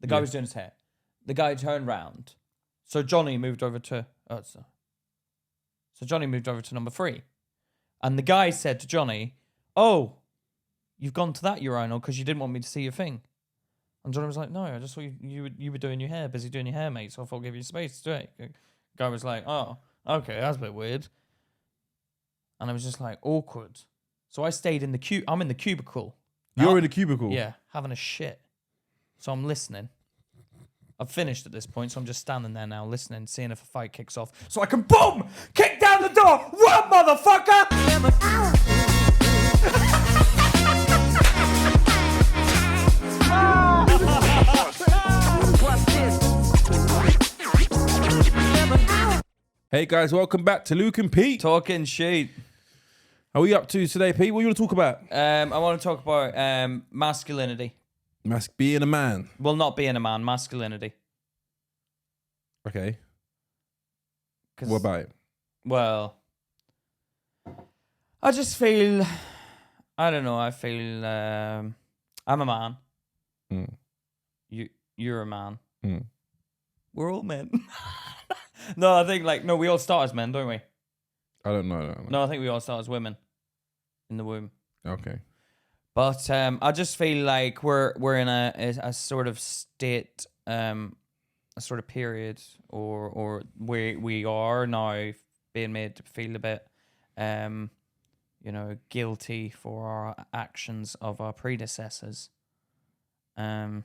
The guy was doing his hair. The guy turned round. So Johnny moved over to... So Johnny moved over to number 3. And the guy said to Johnny, "Oh, you've gone to that urinal because you didn't want me to see your thing." And Johnny was like, "No, I just thought you were doing your hair, busy doing your hair, mate, so I thought I'd give you space to do it." The guy was like, "Oh, okay, that's a bit weird." And I was just like, awkward. So I stayed in the I'm in the cubicle. You're in the cubicle? Yeah, having a shit. So I'm listening. I've finished at this point, so I'm just standing there now listening, seeing if a fight kicks off. So I can, boom, kick down the door. Run, motherfucker! Hey guys, welcome back to Luke and Pete. Talking shit. How are we up to today, Pete? What you want to talk about? I want to talk about masculinity. Being a man. Well, not being a man, masculinity. Okay. What about it? Well, I just feel, I don't know, I feel I'm a man. Mm. You're a man. Mm. We're all men. No, I think we all start as men, don't we? I don't know. No, I think we all start as women in the womb. Okay. But I just feel like we're in a sort of state, a sort of period, or we are now being made to feel a bit, guilty for our actions of our predecessors. I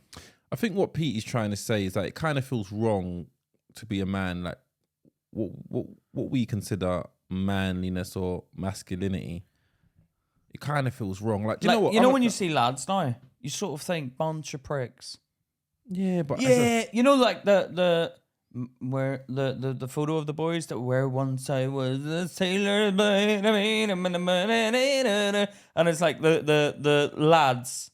think what Pete is trying to say is that it kind of feels wrong to be a man. Like what we consider manliness or masculinity, it kind of feels wrong. Like, do you know what? When you see lads now, you sort of think bunch of pricks. Yeah, but like the photo of the boys that where once I was a sailor, and it's like the lads,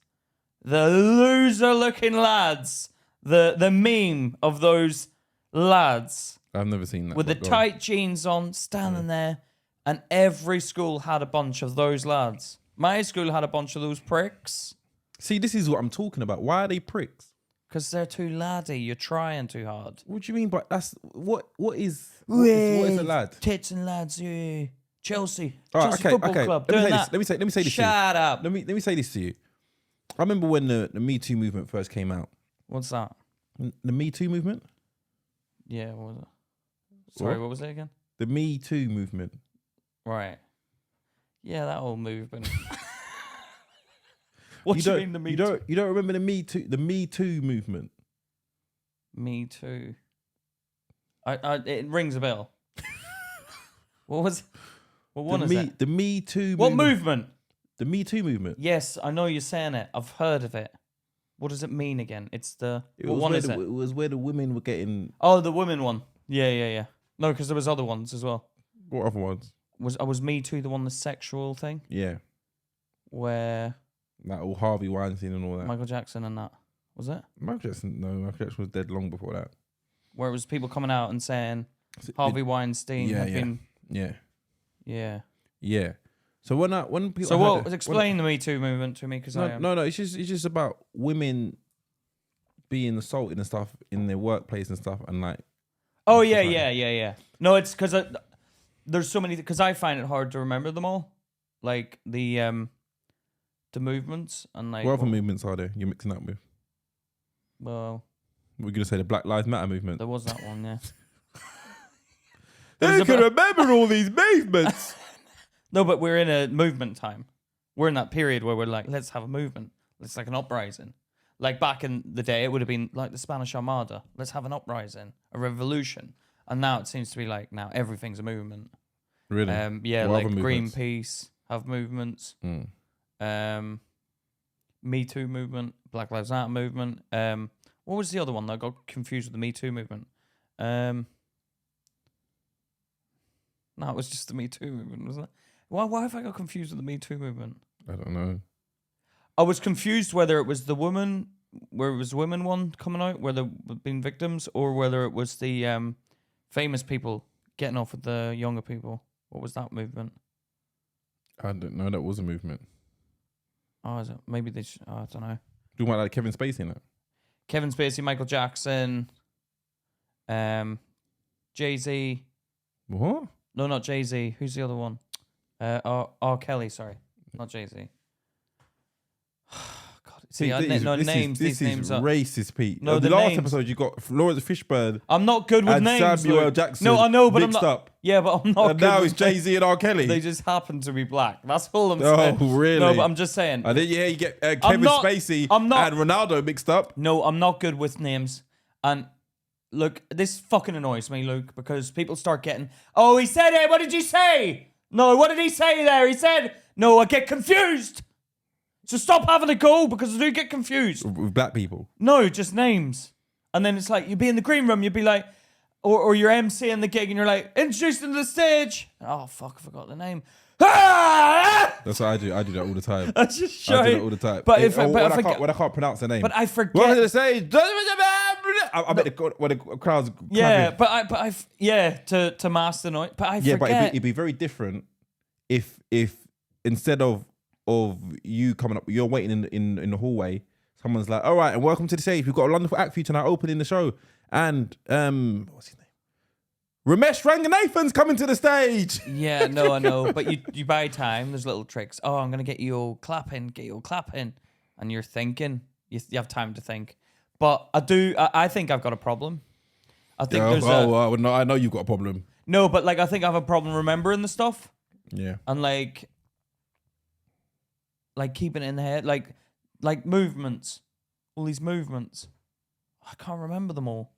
the loser looking lads, the meme of those lads. I've never seen that. With the tight jeans on, standing there, and every school had a bunch of those lads. My school had a bunch of those pricks. See, this is what I'm talking about. Why are they pricks? Because they're too laddie. You're trying too hard. What do you mean by that's what is a lad? Tits and lads, yeah. Chelsea Okay, Football Club. Let me say this to you. Shut up. Let me say this to you. I remember when the Me Too movement first came out. What's that? The Me Too movement? Yeah, what was it? Sorry, what was it again? The Me Too movement. Right. Yeah, that whole movement. What do you mean the Me Too? You don't remember the Me Too movement? Me Too. It rings a bell. What was? What one is it? The Me Too. What movement? The Me Too movement. Yes, I know you're saying it. I've heard of it. What does it mean again? It's the what one is it? It was where the women were getting. Oh, the women one. Yeah. No, because there was other ones as well. What other ones? Was Me Too the one, the sexual thing? Yeah. Where Like all Harvey Weinstein and all that. Michael Jackson and that. Was it? Michael Jackson was dead long before that. Where it was people coming out and saying Harvey Weinstein had been. Yeah. So when people. So explain the Me Too movement to me, because no. It's just about women being assaulted and stuff in their workplace and stuff, and like. Oh yeah. No, it's because there's so many. Because I find it hard to remember them all, like the movements and like. What other movements are there? You're mixing up with. Well, we're gonna say the Black Lives Matter movement. There was that one, yeah. Who can remember all these movements? No, but we're in a movement time. We're in that period where we're like, let's have a movement. It's like an uprising. Like back in the day, it would have been like the Spanish Armada. Let's have an uprising, a revolution. And now it seems to be like now everything's a movement. Really? Yeah, like Greenpeace have movements. Me Too movement, Black Lives Matter movement. What was the other one that I got confused with the Me Too movement? No, it was just the Me Too movement, wasn't it? Why have I got confused with the Me Too movement? I don't know. I was confused whether it was the woman, where it was the women one coming out, where there had been victims, or whether it was the famous people getting off with the younger people. What was that movement? I don't know. That was a movement. Oh, is it? Maybe they I don't know. Do you want like Kevin Spacey in it? Kevin Spacey, Michael Jackson, Jay-Z. What? No, not Jay-Z. Who's the other one? R. Kelly, sorry. Not Jay-Z. God, see, This names. is These names are racist, Pete. No, the the last names. episode you got Lawrence Fishburne I'm not good with and names. Samuel Luke. Jackson. No, I know, but I'm mixed not. up. Yeah, but I'm not. And good now with it's Jay-Z and R. Kelly. They just happen to be black. That's all I'm Oh, saying. really? No, but I'm just saying. And then you get Kevin Spacey and Ronaldo mixed up. No, I'm not good with names. And look, this fucking annoys me, Luke, because people start getting, oh, he said it. What did you say? No, what did he say there? He said, no, I get confused. So stop having a go because I do get confused. With black people. No, just names. And then it's like, you'd be in the green room, you'd be like, or you're emceeing the gig and you're like, introduced to the stage. Oh, fuck, I forgot the name. That's what I do. I do that all the time. I just show I do it. that all the time. But when I can't pronounce the name. But I forget. Welcome to the stage. I bet when the crowd's Yeah, clapping. to mask the noise. But I Yeah, forget. but it'd be very different if instead of you coming up, you're waiting in the hallway. Someone's like, all right, and welcome to the stage. We've got a wonderful act for you tonight, opening the show. And what's his name? Ramesh Ranganathan's coming to the stage. Yeah, no, I know. But you buy time. There's little tricks. Oh, I'm going to get you all clapping. And you're thinking. You have time to think. But I think I've got a problem. I think no, I know you've got a problem. No, but like I think I have a problem remembering the stuff. Yeah. And like keeping it in the head. Like movements. All these movements. I can't remember them all.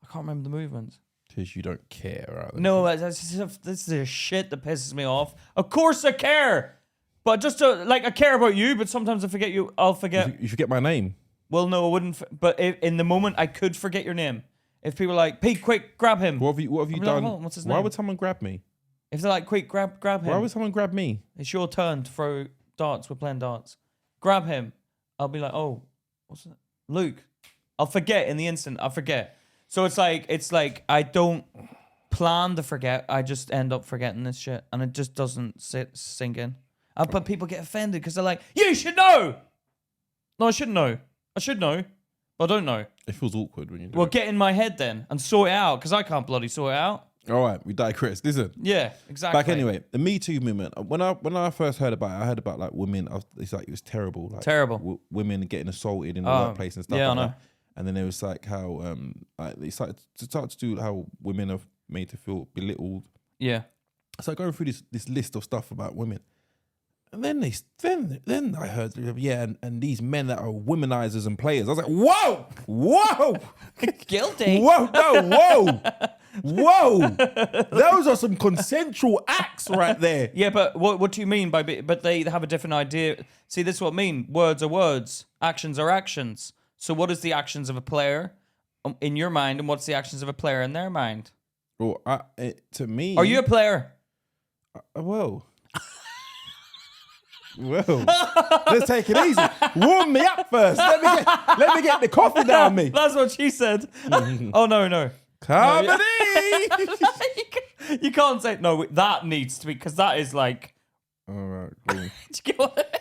I can't remember the movements. Because you don't care. No, this is shit that pisses me off. Of course I care. But just I care about you, but sometimes I forget you. I'll forget. You forget my name. Well, no, I wouldn't. But in the moment, I could forget your name. If people are like, Pete, quick, grab him. What have you done? Like, oh, what's his name? Why would someone grab me? If they're like, quick, grab him. Why would someone grab me? It's your turn to throw darts. We're playing darts. Grab him. I'll be like, oh, what's that? Luke. I'll forget in the instant. I'll forget. So it's like I don't plan to forget. I just end up forgetting this shit, and it just doesn't sink in. But people get offended because they're like, "You should know." No, I shouldn't know. I should know, but I don't know. It feels awkward when you do Well, it. get in my head then and sort it out because I can't bloody sort it out. All right, we digress. Listen. Yeah, exactly. Back anyway, the Me Too movement. When I first heard about it, I heard about like women. It's like it was terrible. Like, Terrible. Women getting assaulted in the workplace and stuff. Yeah, like I know. that. And then it was like how they started to do how women are made to feel belittled. Yeah. So going through this list of stuff about women, and then I heard and these men that are womenizers and players. I was like, whoa, Guilty. whoa. Those are some consensual acts right there. Yeah, but what do you mean by? But they have a different idea. See, this is what I mean. Words are words. Actions are actions. So what is the actions of a player in your mind, and what's the actions of a player in their mind? Well, to me, Are you a player? Well, let's take it easy. Warm me up first. Let me get the coffee down me. That's what she said. Oh no. Comedy. You can't say no. That needs to be because that is like. All right. Cool. Do you get what I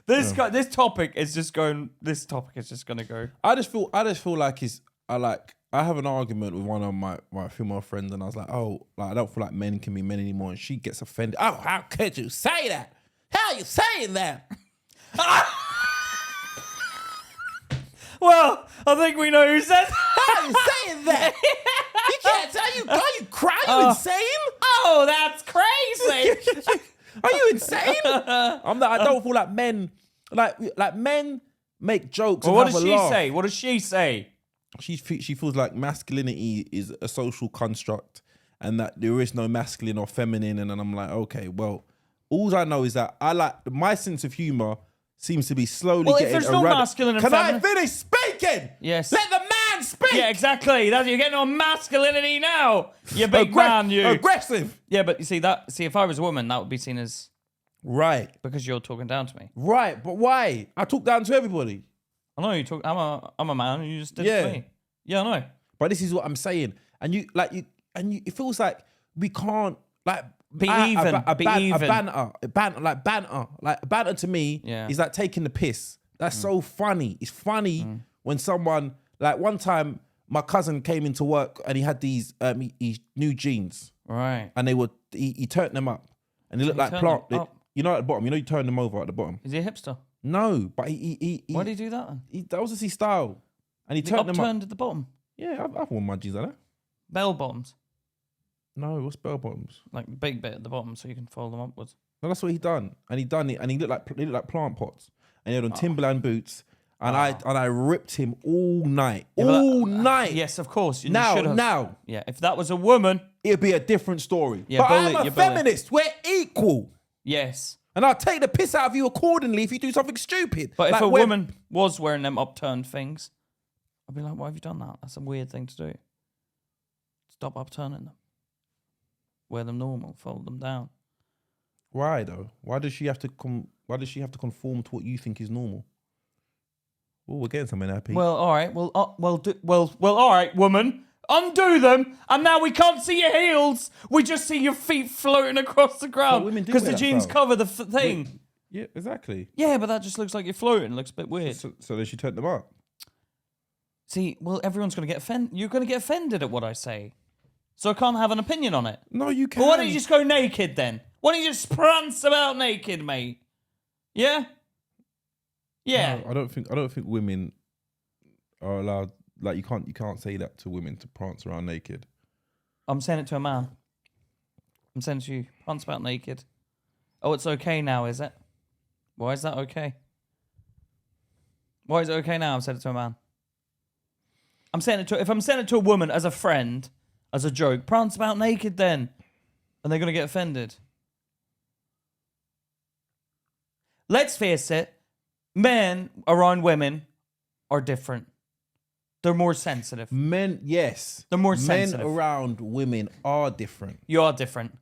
mean? This topic is just going. This topic is just going to go. I just feel like I have an argument with one of my female friends, and I was like, I don't feel like men can be men anymore, and she gets offended. Oh, how could you say that? How are you saying that? Well, I think we know who said. How are you saying that? You can't tell you. Are you crying? Are you insane? Oh, that's crazy. Are you insane? I don't feel like men. Like men make jokes. Well, and what does have a she laugh. say? What does she say? She feels like masculinity is a social construct, and that there is no masculine or feminine. And then I'm like, okay, well, all I know is that my sense of humor seems to be slowly Well, getting. if there's no masculine and feminine, Can I finish speaking? Yes. Let the man speak. Yeah, exactly. You're getting on masculinity now. You big man, you. Aggressive. Yeah, but you see if I was a woman, that would be seen as right because you're talking down to me. Right, but why? I talk down to everybody. I know you talk. I'm a man, and you just did Yeah. it to me. Yeah, I know. But this is what I'm saying, and it feels like we can't like Be even. A banter to me Yeah. is like taking the piss. That's so funny. It's funny when someone, like one time, my cousin came into work and he had these new jeans. Right. And he turned them up. And they looked like plant. You know at the bottom, you turn them over at the bottom. Is he a hipster? No, but he Why did he do that then? that was just his style. And he turned them up. Upturned at the bottom? Yeah, I've worn my jeans like that. Bell bottoms? No, what's bell bottoms? Like the big bit at the bottom so you can fold them upwards. No, that's what he done. And he done it and he looked like plant pots. And he had on Timberland boots. And I ripped him all night. Night. Yes, of course. Now. Yeah, if that was a woman. It'd be a different story. Yeah, but I'm a feminist. We're equal. Yes. And I'll take the piss out of you accordingly if you do something stupid. But if a woman was wearing them upturned things, I'd be like, why have you done that? That's a weird thing to do. Stop upturning them. Wear them normal. Fold them down. Why though? Why does she have to conform to what you think is normal? Well, we're getting something happy. Well, all right. Well, all right, woman. Undo them, and now we can't see your heels. We just see your feet floating across the ground because the jeans cover the thing. Yeah, exactly. Yeah, but that just looks like you're floating. It looks a bit weird. So then she turned them up. See, well, everyone's going to get offended. You're going to get offended at what I say. So I can't have an opinion on it. No, you can't. Well, why don't you just go naked then? Why don't you just prance about naked, mate? Yeah? Yeah. No, I don't think women are allowed, like you can't say that to women to prance around naked. I'm saying it to a man. I'm saying to you, prance about naked. Oh, it's okay now, is it? Why is that okay? Why is it okay now? I'm saying it to a man. If I'm saying it to a woman as a friend, as a joke, prance about naked then. And they're going to get offended. Let's face it, men around women are different. They're more sensitive. Men, yes. They're more sensitive. Men around women are different. You are different.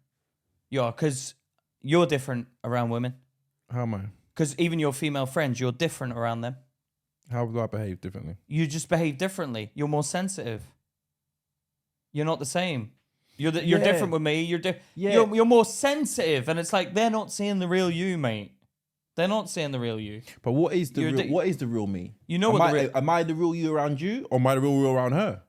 You are, because you're different around women. How am I? Because even your female friends, you're different around them. How do I behave differently? You just behave differently. You're more sensitive. You're not the same. You're different with me. You're more sensitive, and it's like they're not seeing the real you, mate. They're not seeing the real you. But what is the real me? You know am I the real you around you, or am I the real you around her?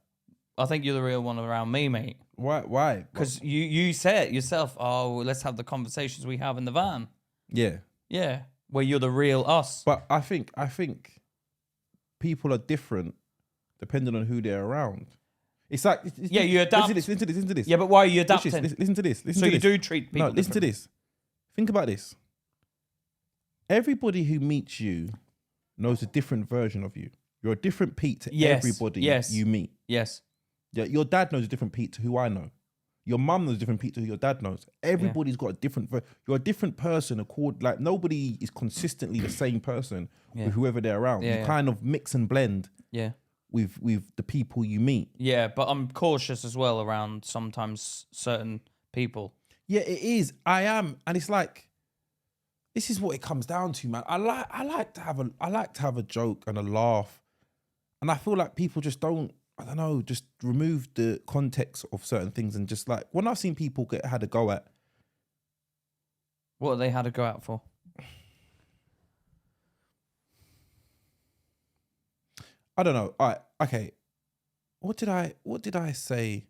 I think you're the real one around me, mate. Why? Because you say it yourself. Oh, let's have the conversations we have in the van. Yeah. Yeah. Where you're the real us. But I think people are different depending on who they're around. It's like you adapt. Listen to this. Yeah, but why are you adapting? Listen to this. So you do treat people. No, listen to this. Think about this. Everybody who meets you knows a different version of you. You're a different Pete to everybody you meet. Yes. Yeah, your dad knows a different Pete to who I know. Your mum knows a different Pete to who your dad knows. Everybody's got a different. You're a different person. Like nobody is consistently the same person with whoever they're around. You kind of mix and blend. Yeah. With the people you meet. Yeah, but I'm cautious as well around sometimes certain people. Yeah, it is. I am, and it's like, this is what it comes down to, man. I like to have a joke and a laugh, and I feel like people just don't. I don't know, just remove the context of certain things and just like when I've seen people had a go at. What have they had a go at for? I don't know. All right, okay. What did I say?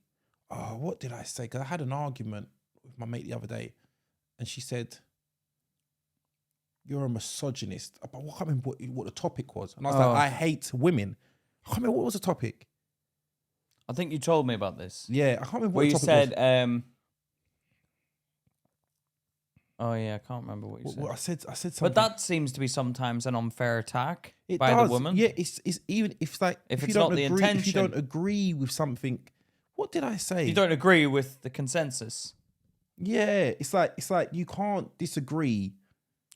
Oh, what did I say? Because I had an argument with my mate the other day, and she said, "You're a misogynist." But I can't remember what the topic was, and I was like, "I hate women." I can't remember what was the topic. I think you told me about this. Yeah, I can't remember what the topic was. Where you said, oh yeah, I can't remember what you said. I said something. But that seems to be sometimes an unfair attack the woman. Yeah, it's even if it's you not don't the agree, intention. if you don't agree with something, what did I say? You don't agree with the consensus. Yeah, it's like you can't disagree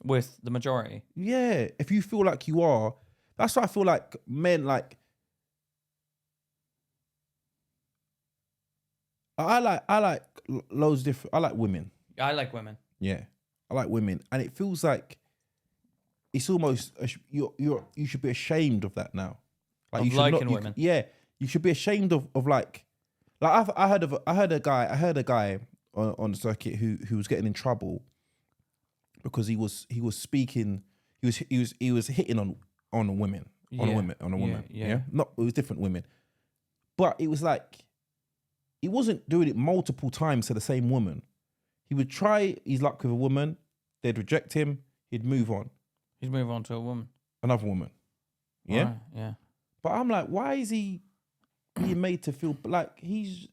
with the majority. Yeah, if you feel like you are, that's why I feel like men like. I like loads of different. I like women. I like women. Yeah, I like women, and it feels like it's almost you should be ashamed of that now. Like of you should liking women. Yeah, you should be ashamed of like I heard a guy on the circuit who was getting in trouble because he was speaking. He was hitting on women, on a woman. Yeah. Not, it was different women. But it was like, he wasn't doing it multiple times to the same woman. He would try his luck with a woman, they'd reject him, he'd move on. He'd move on to a woman. Another woman. Yeah? Right, yeah. But I'm like, why is he being made to feel like he's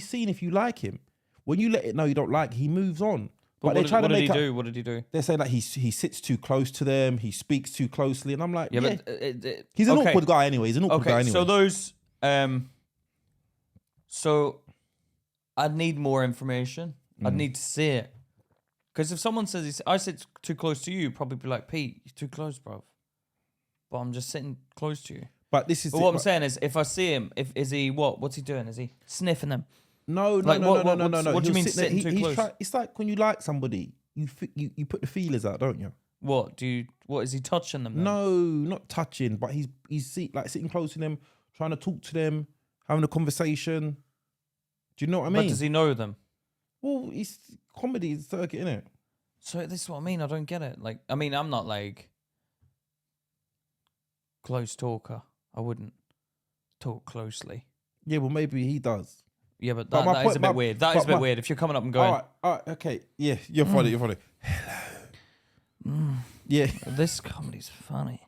seen if you like him? When you let it know you don't like, he moves on. But they're trying to make up. What did he do? They're saying like he sits too close to them, he speaks too closely, and I'm like, Yeah, yeah. but He's an awkward guy anyway. He's an awkward guy anyway. So those, so I'd need more information. I'd need to see it. Because if someone says, I sit too close to you, you'd probably be like, Pete, you're too close, bro. But I'm just sitting close to you. But this is. But what I'm saying is, if I see him, is he what? What's he doing? Is he sniffing them? No. What do you mean sitting too close? It's like when you like somebody, you put the feelers out, don't you? What is he touching them then? No, not touching, but he's sitting close to them, trying to talk to them, having a conversation. Do you know what I mean? But does he know them? Well, it's comedy, it's circuit, innit? So this is what I mean. I don't get it. Like, I mean, I'm not like close talker. I wouldn't talk closely. Yeah, well, maybe he does. Yeah, but that is a bit weird. That is a bit weird. If you're coming up and going, all right, okay, yeah, you're funny. Hello. Yeah, this comedy's funny.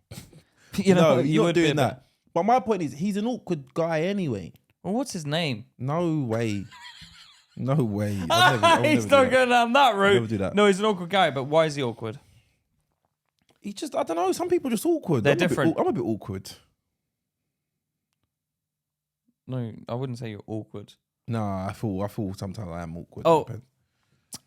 No, you're not doing that. But my point is, he's an awkward guy anyway. Well, what's his name? No way. No way. He's not going down that route. Never do that. No, he's an awkward guy, but why is he awkward? He just, I don't know. Some people are just awkward. They're different. I'm a bit awkward. No, I wouldn't say you're awkward. No, I feel sometimes I am awkward. Oh,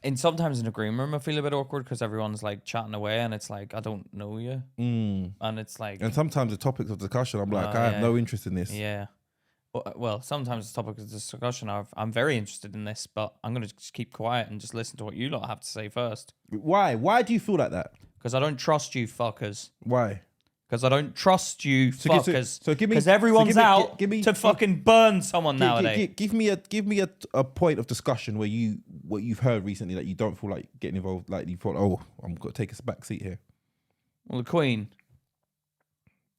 and sometimes in a green room I feel a bit awkward because everyone's like chatting away and it's like I don't know you, and it's like. And sometimes the topics of discussion, I'm like, I have no interest in this. Yeah. Well, sometimes the topic of discussion, I'm very interested in this, but I'm gonna just keep quiet and just listen to what you lot have to say first. Why? Why do you feel like that? Because I don't trust you fuckers. Why? Because I don't trust you fuckers. So give me. Because everyone's out give me, to fucking burn someone nowadays. Give me a point of discussion where what you've heard recently that you don't feel like getting involved. Like you thought, oh, I'm gonna take a back seat here. Well, the Queen.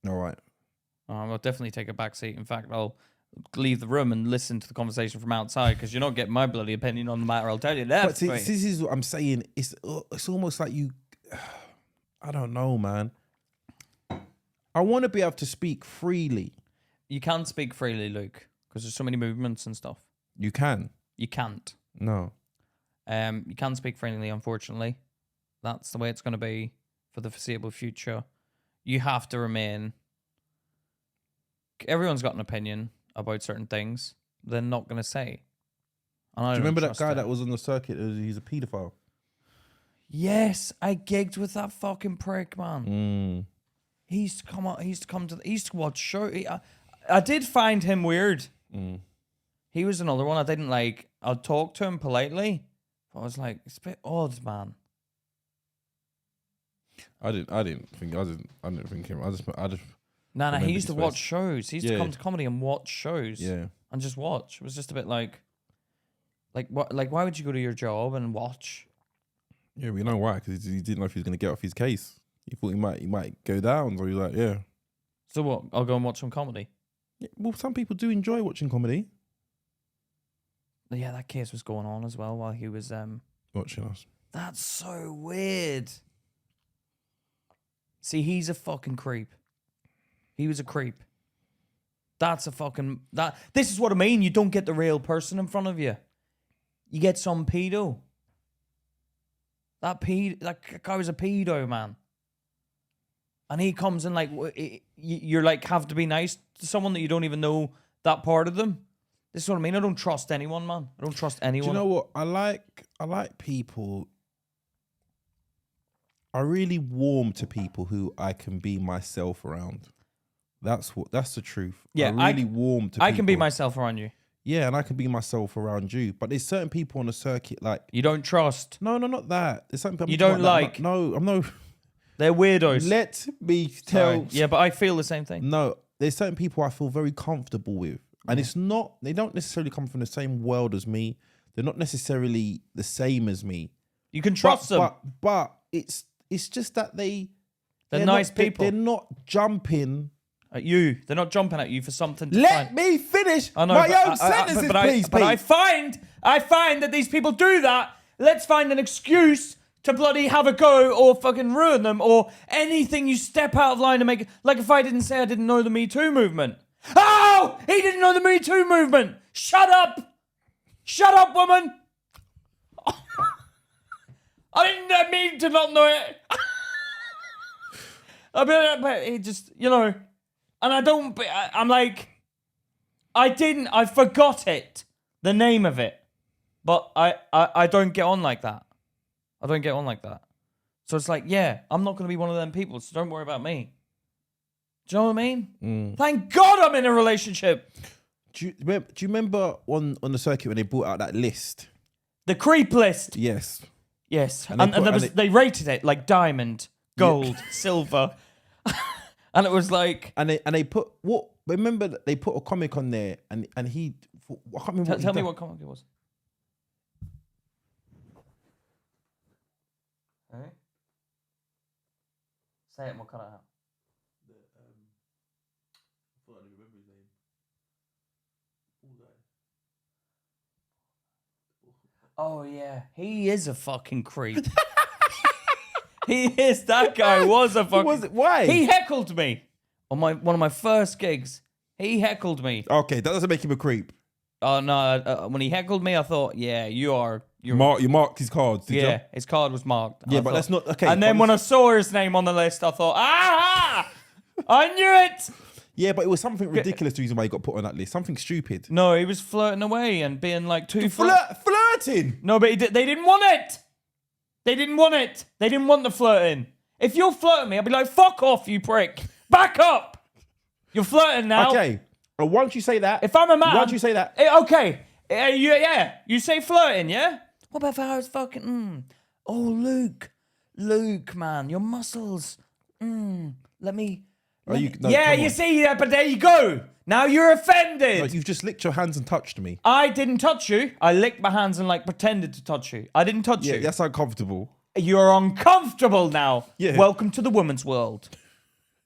All right. I'll definitely take a back seat. In fact, I'll leave the room and listen to the conversation from outside because you're not getting my bloody opinion on the matter. I'll tell you that. But this is what I'm saying. It's almost like you. I don't know, man. I want to be able to speak freely. You can speak freely, Luke, because there's so many movements and stuff. You can. You can't. No. You can speak freely, unfortunately. That's the way it's going to be for the foreseeable future. You have to remain. Everyone's got an opinion about certain things. They're not going to say. Do you remember that guy that was on the circuit? He's a paedophile. Yes, I gigged with that fucking prick, man. Mm. He used to watch show. I did find him weird. Mm. He was another one I didn't like. I'd talk to him politely. But I was like, it's a bit odd, man. I didn't think him. I just. Nah, he used to watch shows. He used to come to comedy and watch shows. Yeah. And just watch. It was just a bit like what? Like, why would you go to your job and watch? Yeah, we know why, because he didn't know if he was going to get off his case. He thought he might go down, so he was like, yeah. So what? I'll go and watch some comedy. Yeah, well, some people do enjoy watching comedy. Yeah, that case was going on as well while he was watching us. That's so weird. See, he's a fucking creep. He was a creep. That's a fucking This is what I mean. You don't get the real person in front of you. You get some pedo. That guy was a pedo, man. And he comes in like you're like have to be nice to someone that you don't even know that part of them. This is what I mean. I don't trust anyone, man. I don't trust anyone. Do you know what? I like people. I really warm to people who I can be myself around. That's the truth. Yeah, I really warm to people. I can be myself around you. Yeah, and I can be myself around you. But there's certain people on the circuit like you don't trust. No, not that. There's certain people you don't like. No, I'm no. They're weirdos. Let me tell. Sorry. Yeah, but I feel the same thing. No, there's certain people I feel very comfortable with. And it's not, they don't necessarily come from the same world as me. They're not necessarily the same as me. You can trust them. But it's just that they're nice people. They're not jumping at you. They're not jumping at you for something to Let find. me finish I know, my but own sentences, but please, but I Pete. find that these people do that. Let's find an excuse to bloody have a go or fucking ruin them or anything you step out of line to make. Like if I didn't say I didn't know the Me Too movement. Oh, he didn't know the Me Too movement. Shut up. Shut up, woman. I didn't mean to not know it. I mean, but it just, you know, and I'm like, I forgot it, the name of it, but I don't get on like that. I don't get on like that. So it's like, yeah, I'm not going to be one of them people, so don't worry about me. Do you know what I mean? Thank God I'm in a relationship. Do you remember on the circuit when they brought out that list? The creep list. Yes. Yes. And they rated it like diamond, gold, silver. And it was like... And they put... what? Remember that they put a comic on there and he... I can't remember Tell me what comic it was. Hey? Say it and we'll cut it out. I don't remember his name. Oh yeah, he is a fucking creep. He is. That guy was a fucking... Why? He heckled me on one of my first gigs. He heckled me. Okay, that doesn't make him a creep. Oh no! When he heckled me, I thought, yeah, you marked his cards, did you? his card was marked. Yeah, I but thought, that's not... Okay. And then when I saw his name on the list, I thought, I knew it. Yeah, but it was something ridiculous the reason why he got put on that list. Something stupid. No, he was flirting away and being like Flirting? No, but they didn't want it. They didn't want it. They didn't want the flirting. If you're flirting me, I'll be like, fuck off, you prick. Back up. You're flirting now. Okay. But once you say that... If I'm a man... Once you say that... Okay. You say flirting, yeah? What about if I was fucking... Oh, Luke, man, your muscles. Let me... you see that, but there you go. Now you're offended. No, you've just licked your hands and touched me. I didn't touch you. I licked my hands and like pretended to touch you. I didn't touch you. Yeah, that's uncomfortable. You're uncomfortable now. Yeah. Welcome to the woman's world.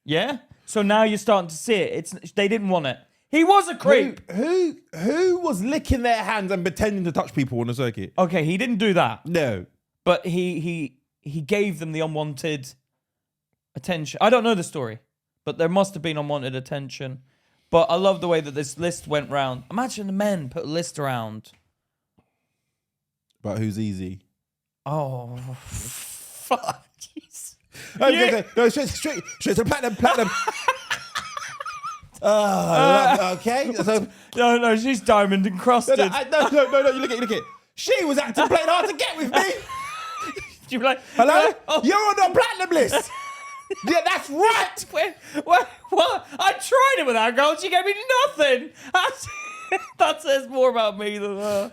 Yeah? So now you're starting to see it. They didn't want it. He was a creep. Who was licking their hands and pretending to touch people on the circuit? Okay, he didn't do that. No. But he gave them the unwanted attention. I don't know the story, but there must have been unwanted attention. But I love the way that this list went round. Imagine the men put a list around. But who's easy? Oh, fuck. Jeez. No, straight to platinum. Okay. So, no, she's diamond encrusted. no, you look at it. She was acting plain hard to get with me. You'd be like, hello? Oh. You're on the platinum list. Yeah, that's right. What? I tried it with that girl. She gave me nothing. That says more about me than her.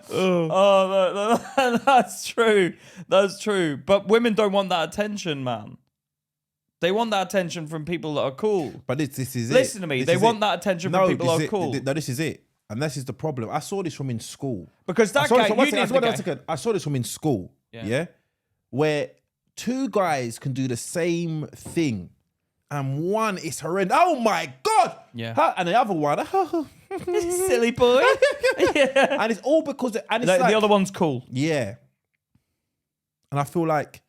That's true. That's true. But women don't want that attention, man. They want that attention from people that are cool. But this is it. Listen to me. They want that attention from people that are cool. No, this is it. And this is the problem. I saw this from in school. Because that guy, I saw this from in school. Yeah. Where two guys can do the same thing. And one is horrendous. Oh my God. Yeah. And the other one, silly boy. Yeah. And it's all because... And it's the other one's cool. Yeah. And I feel like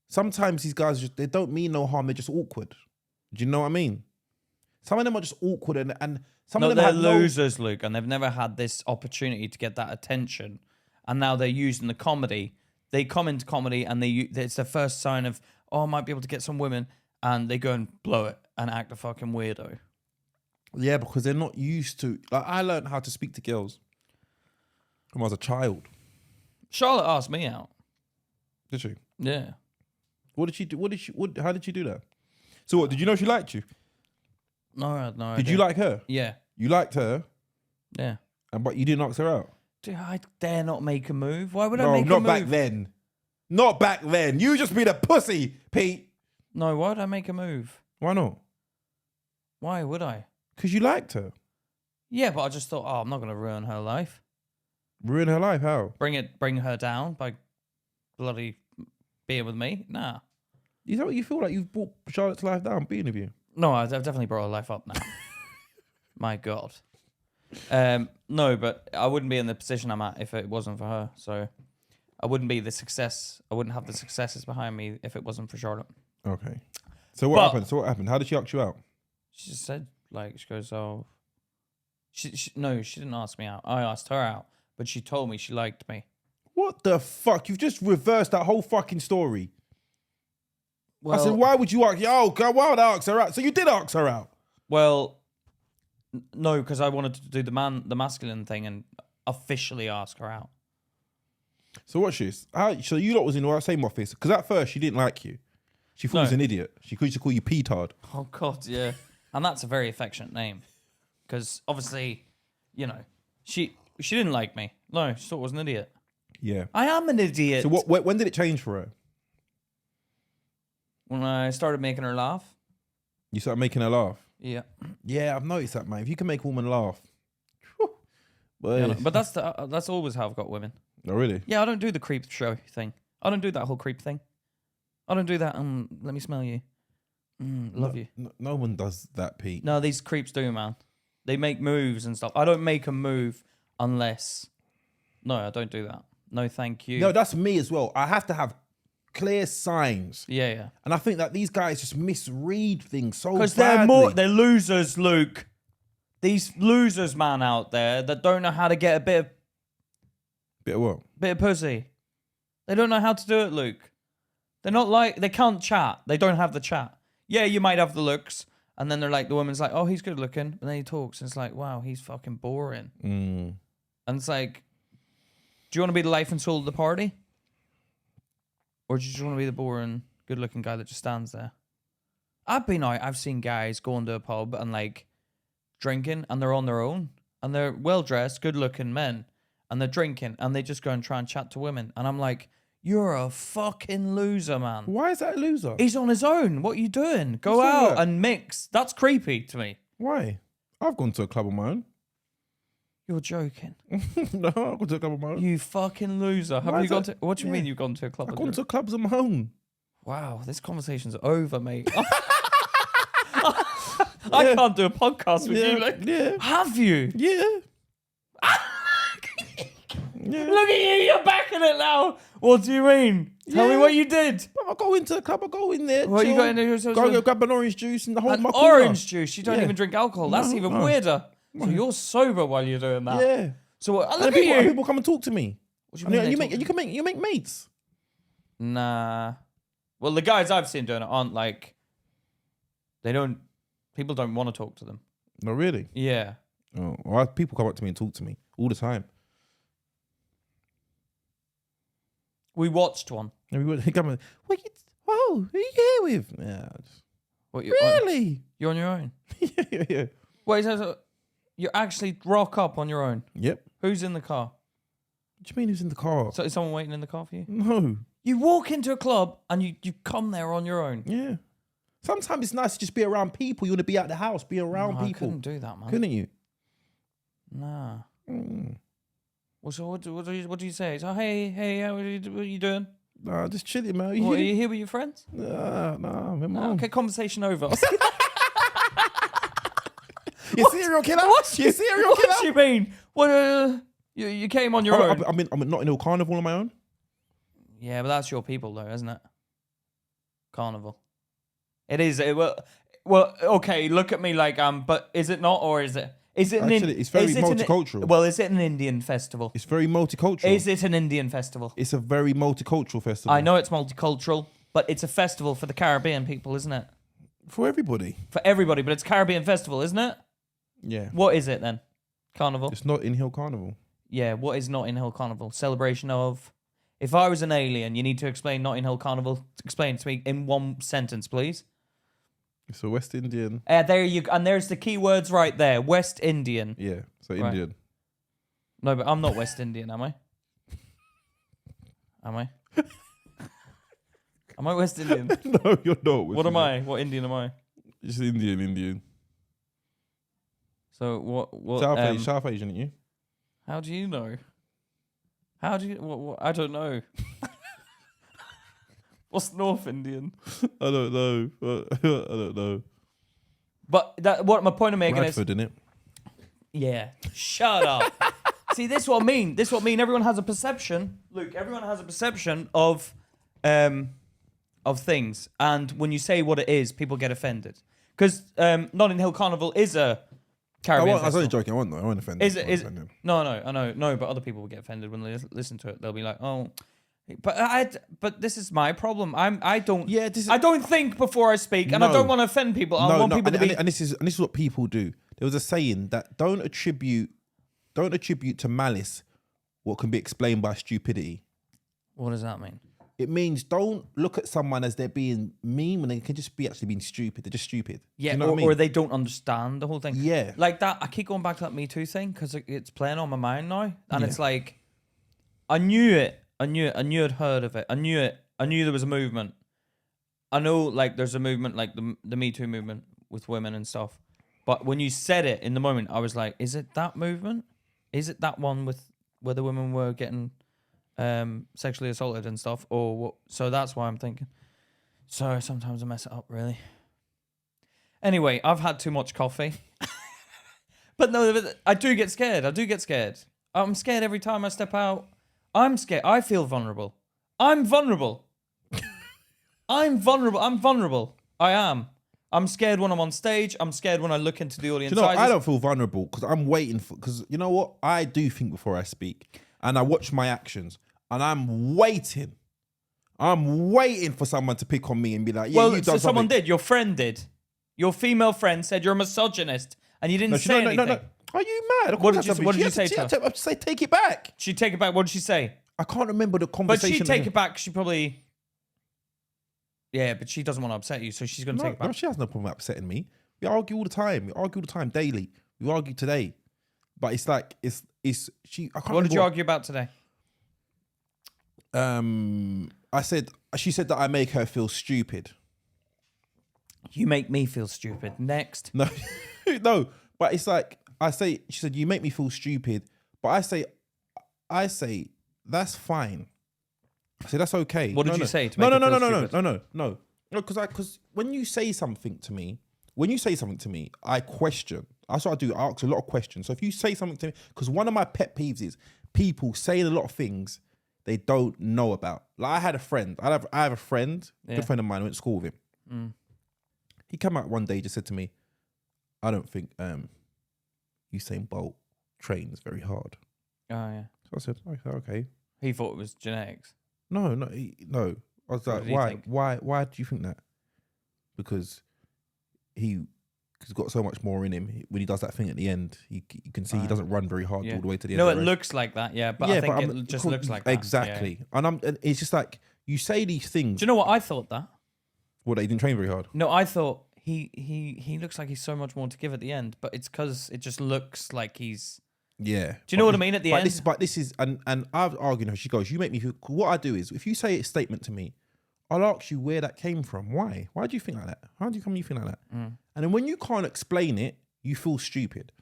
sometimes these guys, they don't mean no harm. They're just awkward. Do you know what I mean? Some of them are just awkward and some of them they're have losers, Luke, and they've never had this opportunity to get that attention. And now they're using the comedy. They come into comedy and it's their first sign of, I might be able to get some women. And they go and blow it and act a fucking weirdo. Yeah, because they're not used to... Like, I learned how to speak to girls when I was a child. Charlotte asked me out. Did she? Yeah. What did she do? How did she do that? So what, did you know she liked you? No. Did you like her? Yeah. You liked her? Yeah. But you didn't ask her out? Dude, I dare not make a move. Why would I make a move? No, not back then. Not back then. You just been a pussy, Pete. No, why would I make a move? Why not? Why would I? Because you liked her. Yeah, but I just thought, I'm not going to ruin her life. Ruin her life? How? Bring her down by bloody being with me? Nah. Is that what you feel like? You've brought Charlotte's life down being with you? No, I've definitely brought her life up now. My God. No, but I wouldn't be in the position I'm at if it wasn't for her. So I wouldn't be the success. I wouldn't have the successes behind me if it wasn't for Charlotte. Okay. So what happened? How did she ask you out? She just said, like, she goes, oh. No, she didn't ask me out. I asked her out, but she told me she liked me. What the fuck? You've just reversed that whole fucking story. Well, I said, why would you ask? Oh, God, why would I ask her out? So you did ask her out? Well, no, because I wanted to do the masculine thing and officially ask her out. So watch this. So you lot was in the same office because at first she didn't like you. She thought you was an idiot. She used to call you Petard. Oh God, yeah. And that's a very affectionate name, because obviously, you know, she didn't like me. No, she thought I was an idiot. Yeah, I am an idiot. So when did it change for her? When I started making her laugh. You started making her laugh. Yeah. Yeah, I've noticed that, man. If you can make a woman laugh, but that's always how I've got women. Oh, really? Yeah, I don't do the creep show thing. I don't do that whole creep thing. I don't do that. Let me smell you. Love you. No one does that, Pete. No, these creeps do, man. They make moves and stuff. I don't make a move unless. No, I don't do that. No, thank you. No, that's me as well. I have to have clear signs. Yeah. And I think that these guys just misread things so because badly. they're losers, Luke. These losers, man, out there that don't know how to get a bit Bit of what? of pussy. They don't know how to do it, Luke. They're not like, they can't chat. They don't have the chat. Yeah, you might have the looks. And then they're like, the woman's like, oh, he's good looking. And then he talks. And it's like, wow, he's fucking boring. And it's like, do you want to be the life and soul of the party? Or do you just want to be the boring, good looking guy that just stands there? I've seen guys go into a pub and like drinking and they're on their own. And they're well dressed, good looking men. And they're drinking and they just go and try and chat to women. And I'm like, you're a fucking loser, man. Why is that a loser? He's on his own. What are you doing? Go out and mix. That's creepy to me. Why? I've gone to a club on my own. You're joking. No, I've gone to a club on my own. You fucking loser. Have you gone to... What do you mean you've gone to a club? I've gone to clubs on my own. Wow, this conversation's over, mate. I can't do a podcast with you. Like, have you? Yeah. Look at you, you're back in it now. What do you mean? Tell me what you did. I go into the club, I go in there. What you got in there? Go grab an orange juice and hold my orange juice? You don't even drink alcohol. That's even weirder. No. So you're sober while you're doing that. Yeah. So look at you. People come and talk to me. What do you mean? You make mates. Nah. Well, the guys I've seen doing it aren't like. People don't want to talk to them. No, really? Yeah. Oh, well, people come up to me and talk to me all the time. We watched one. And we come and, who are you here with? Yeah. Really? You're on your own? Yeah. Wait, so you actually rock up on your own? Yep. Who's in the car? What do you mean who's in the car? So is someone waiting in the car for you? No. You walk into a club and you come there on your own? Yeah. Sometimes it's nice to just be around people. You want to be out the house, be around people. I couldn't do that, man. Couldn't you? Nah. Well, so what do you say? So hey, what are you doing? Nah, just chilling, man. What, are you here with your friends? Nah, I'm at home. Okay, conversation over. You serial killer? You serial killer? What do you mean? What? You came on your own? I'm not in a carnival on my own. Yeah, but that's your people, though, isn't it? Carnival. It is. Well, okay. Look at me like but is it not, or is it? Is it? Actually, it's very multicultural. Well, is it an Indian festival? It's very multicultural. Is it an Indian festival? It's a very multicultural festival. I know it's multicultural, but it's a festival for the Caribbean people, isn't it? For everybody. For everybody, but it's a Caribbean festival, isn't it? Yeah. What is it then? Carnival? It's not in Hill Carnival. Yeah, what is Notting Hill Carnival? Celebration of... If I was an alien, you need to explain Notting Hill Carnival. Explain to me in one sentence, please. It's a West Indian. There you go. And there's the key words right there. West Indian. Yeah, so Right. Indian. No, but I'm not West Indian, am I? Am I? Am I West Indian? No, you're not. What am I? What Indian am I? Just Indian. So what South Asian, aren't you? How do you know? How do you... What, I don't know. What's North Indian? I don't know. I don't know. But what my point I'm making Bradford, innit? yeah, shut up. See, this is what I mean. This is what I mean. Everyone has a perception. Luke, everyone has a perception of things. And when you say what it is, people get offended. Because Notting Hill Carnival is a Caribbean I was only festival. joking. I wasn't offended. Is it? No, I know. No, but other people will get offended when they listen to it. They'll be like, oh... But this is my problem. I don't think before I speak, and I don't want to offend people. I want people to be. And this is what people do. There was a saying that don't attribute to malice what can be explained by stupidity. What does that mean? It means don't look at someone as they're being mean when they can just be actually being stupid. They're just stupid. Yeah, you know what I mean? Or they don't understand the whole thing. Yeah, like that. I keep going back to that Me Too thing because it's playing on my mind now, and it's like I knew it. I knew I'd heard of it. I knew it. I knew there was a movement. I know, like, there's a movement, like the Me Too movement with women and stuff. But when you said it in the moment, I was like, is it that movement? Is it that one with where the women were getting sexually assaulted and stuff? Or what? So that's why I'm thinking. Sorry, sometimes I mess it up, really. Anyway, I've had too much coffee. But no, I do get scared. I'm scared every time I step out. I'm scared. I feel vulnerable. I'm vulnerable. I am. I'm scared when I'm on stage. I'm scared when I look into the audience. Do you know, I don't feel vulnerable because I'm waiting for. Because you know what, I do think before I speak, and I watch my actions, and I'm waiting. I'm waiting for someone to pick on me and be like, "Yeah, well, you done someone something." did. Your friend did. Your female friend said you're a misogynist, and you didn't say anything. No. Are you mad? What did you say to her? I have to say, take it back. She'd take it back. What did she say? I can't remember the But conversation. she'd take it back. She probably. Yeah, but she doesn't want to upset you, so she's going to take it back. No, she has no problem upsetting me. We argue all the time. Daily. We argue today. But it's like it's she. I can't What did you argue about today? She said that I make her feel stupid. You make me feel stupid. Next. No, no. But it's like she said you make me feel stupid. But I say that's fine. I say that's okay. What did you say to make her feel stupid? No. Because when you say something to me, I question. That's what I do. I ask a lot of questions. So if you say something to me, because one of my pet peeves is people saying a lot of things they don't know about. Like I had a friend. I have a friend, good friend of mine. I went to school with him. Mm. He came out one day, just said to me, "I don't think Usain Bolt trains very hard." Oh yeah. So I said, "Okay." He thought it was genetics. No. I was like, why do you think that? Because he's got so much more in him. When he does that thing at the end, you can see he doesn't run very hard all the way to the end. No, it looks like that, but I think it just looks like that. Exactly. Yeah. And it's just like, you say these things. Do you know what I thought that? What, he didn't train very hard? No, I thought he looks like he's so much more to give at the end, but it's because it just looks like he's... Yeah. Do you know what I mean at the end? This is, and I've argued her. She goes, you make me feel, what I do is, if you say a statement to me, I'll ask you where that came from. Why? Why do you think like that? How do you come you think like that? Mm. And then when you can't explain it, you feel stupid.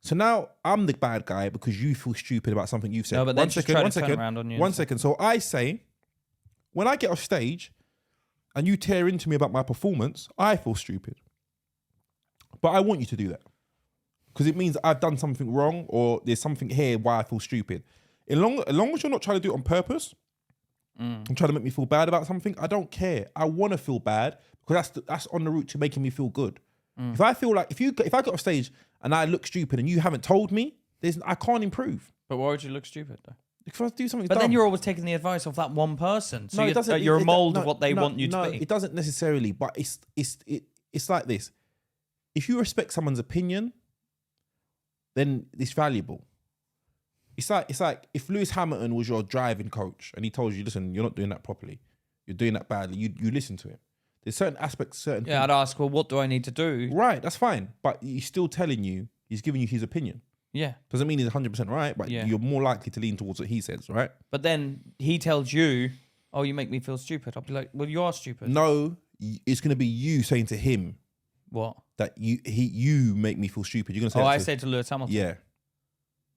So now I'm the bad guy because you feel stupid about something you've said. No, but then just try to turn around on you. One second. So I say, when I get off stage and you tear into me about my performance, I feel stupid. But I want you to do that. Because it means I've done something wrong or there's something here why I feel stupid. As long as you're not trying to do it on purpose and trying to make me feel bad about something, I don't care. I want to feel bad because that's on the route to making me feel good. If I feel like, if I got off stage and I look stupid and you haven't told me, I can't improve. But why would you look stupid though? If I do something But dumb. then you're always taking the advice of that one person. So No, you're a mold of what they want you to be. No, it doesn't necessarily, but it's like this. If you respect someone's opinion, then it's valuable. It's like if Lewis Hamilton was your driving coach and he told you, listen, you're not doing that properly. You're doing that badly. You listen to him. There's certain aspects, Yeah, things. I'd ask, well, what do I need to do? Right, that's fine. But he's still telling you, he's giving you his opinion. Yeah. Doesn't mean he's 100% right, but you're more likely to lean towards what he says, right? But then he tells you, oh, you make me feel stupid. I'll be like, well, you are stupid. No, it's going to be you saying to him. What? That you make me feel stupid. You're going to say I said to Lewis Hamilton. Yeah.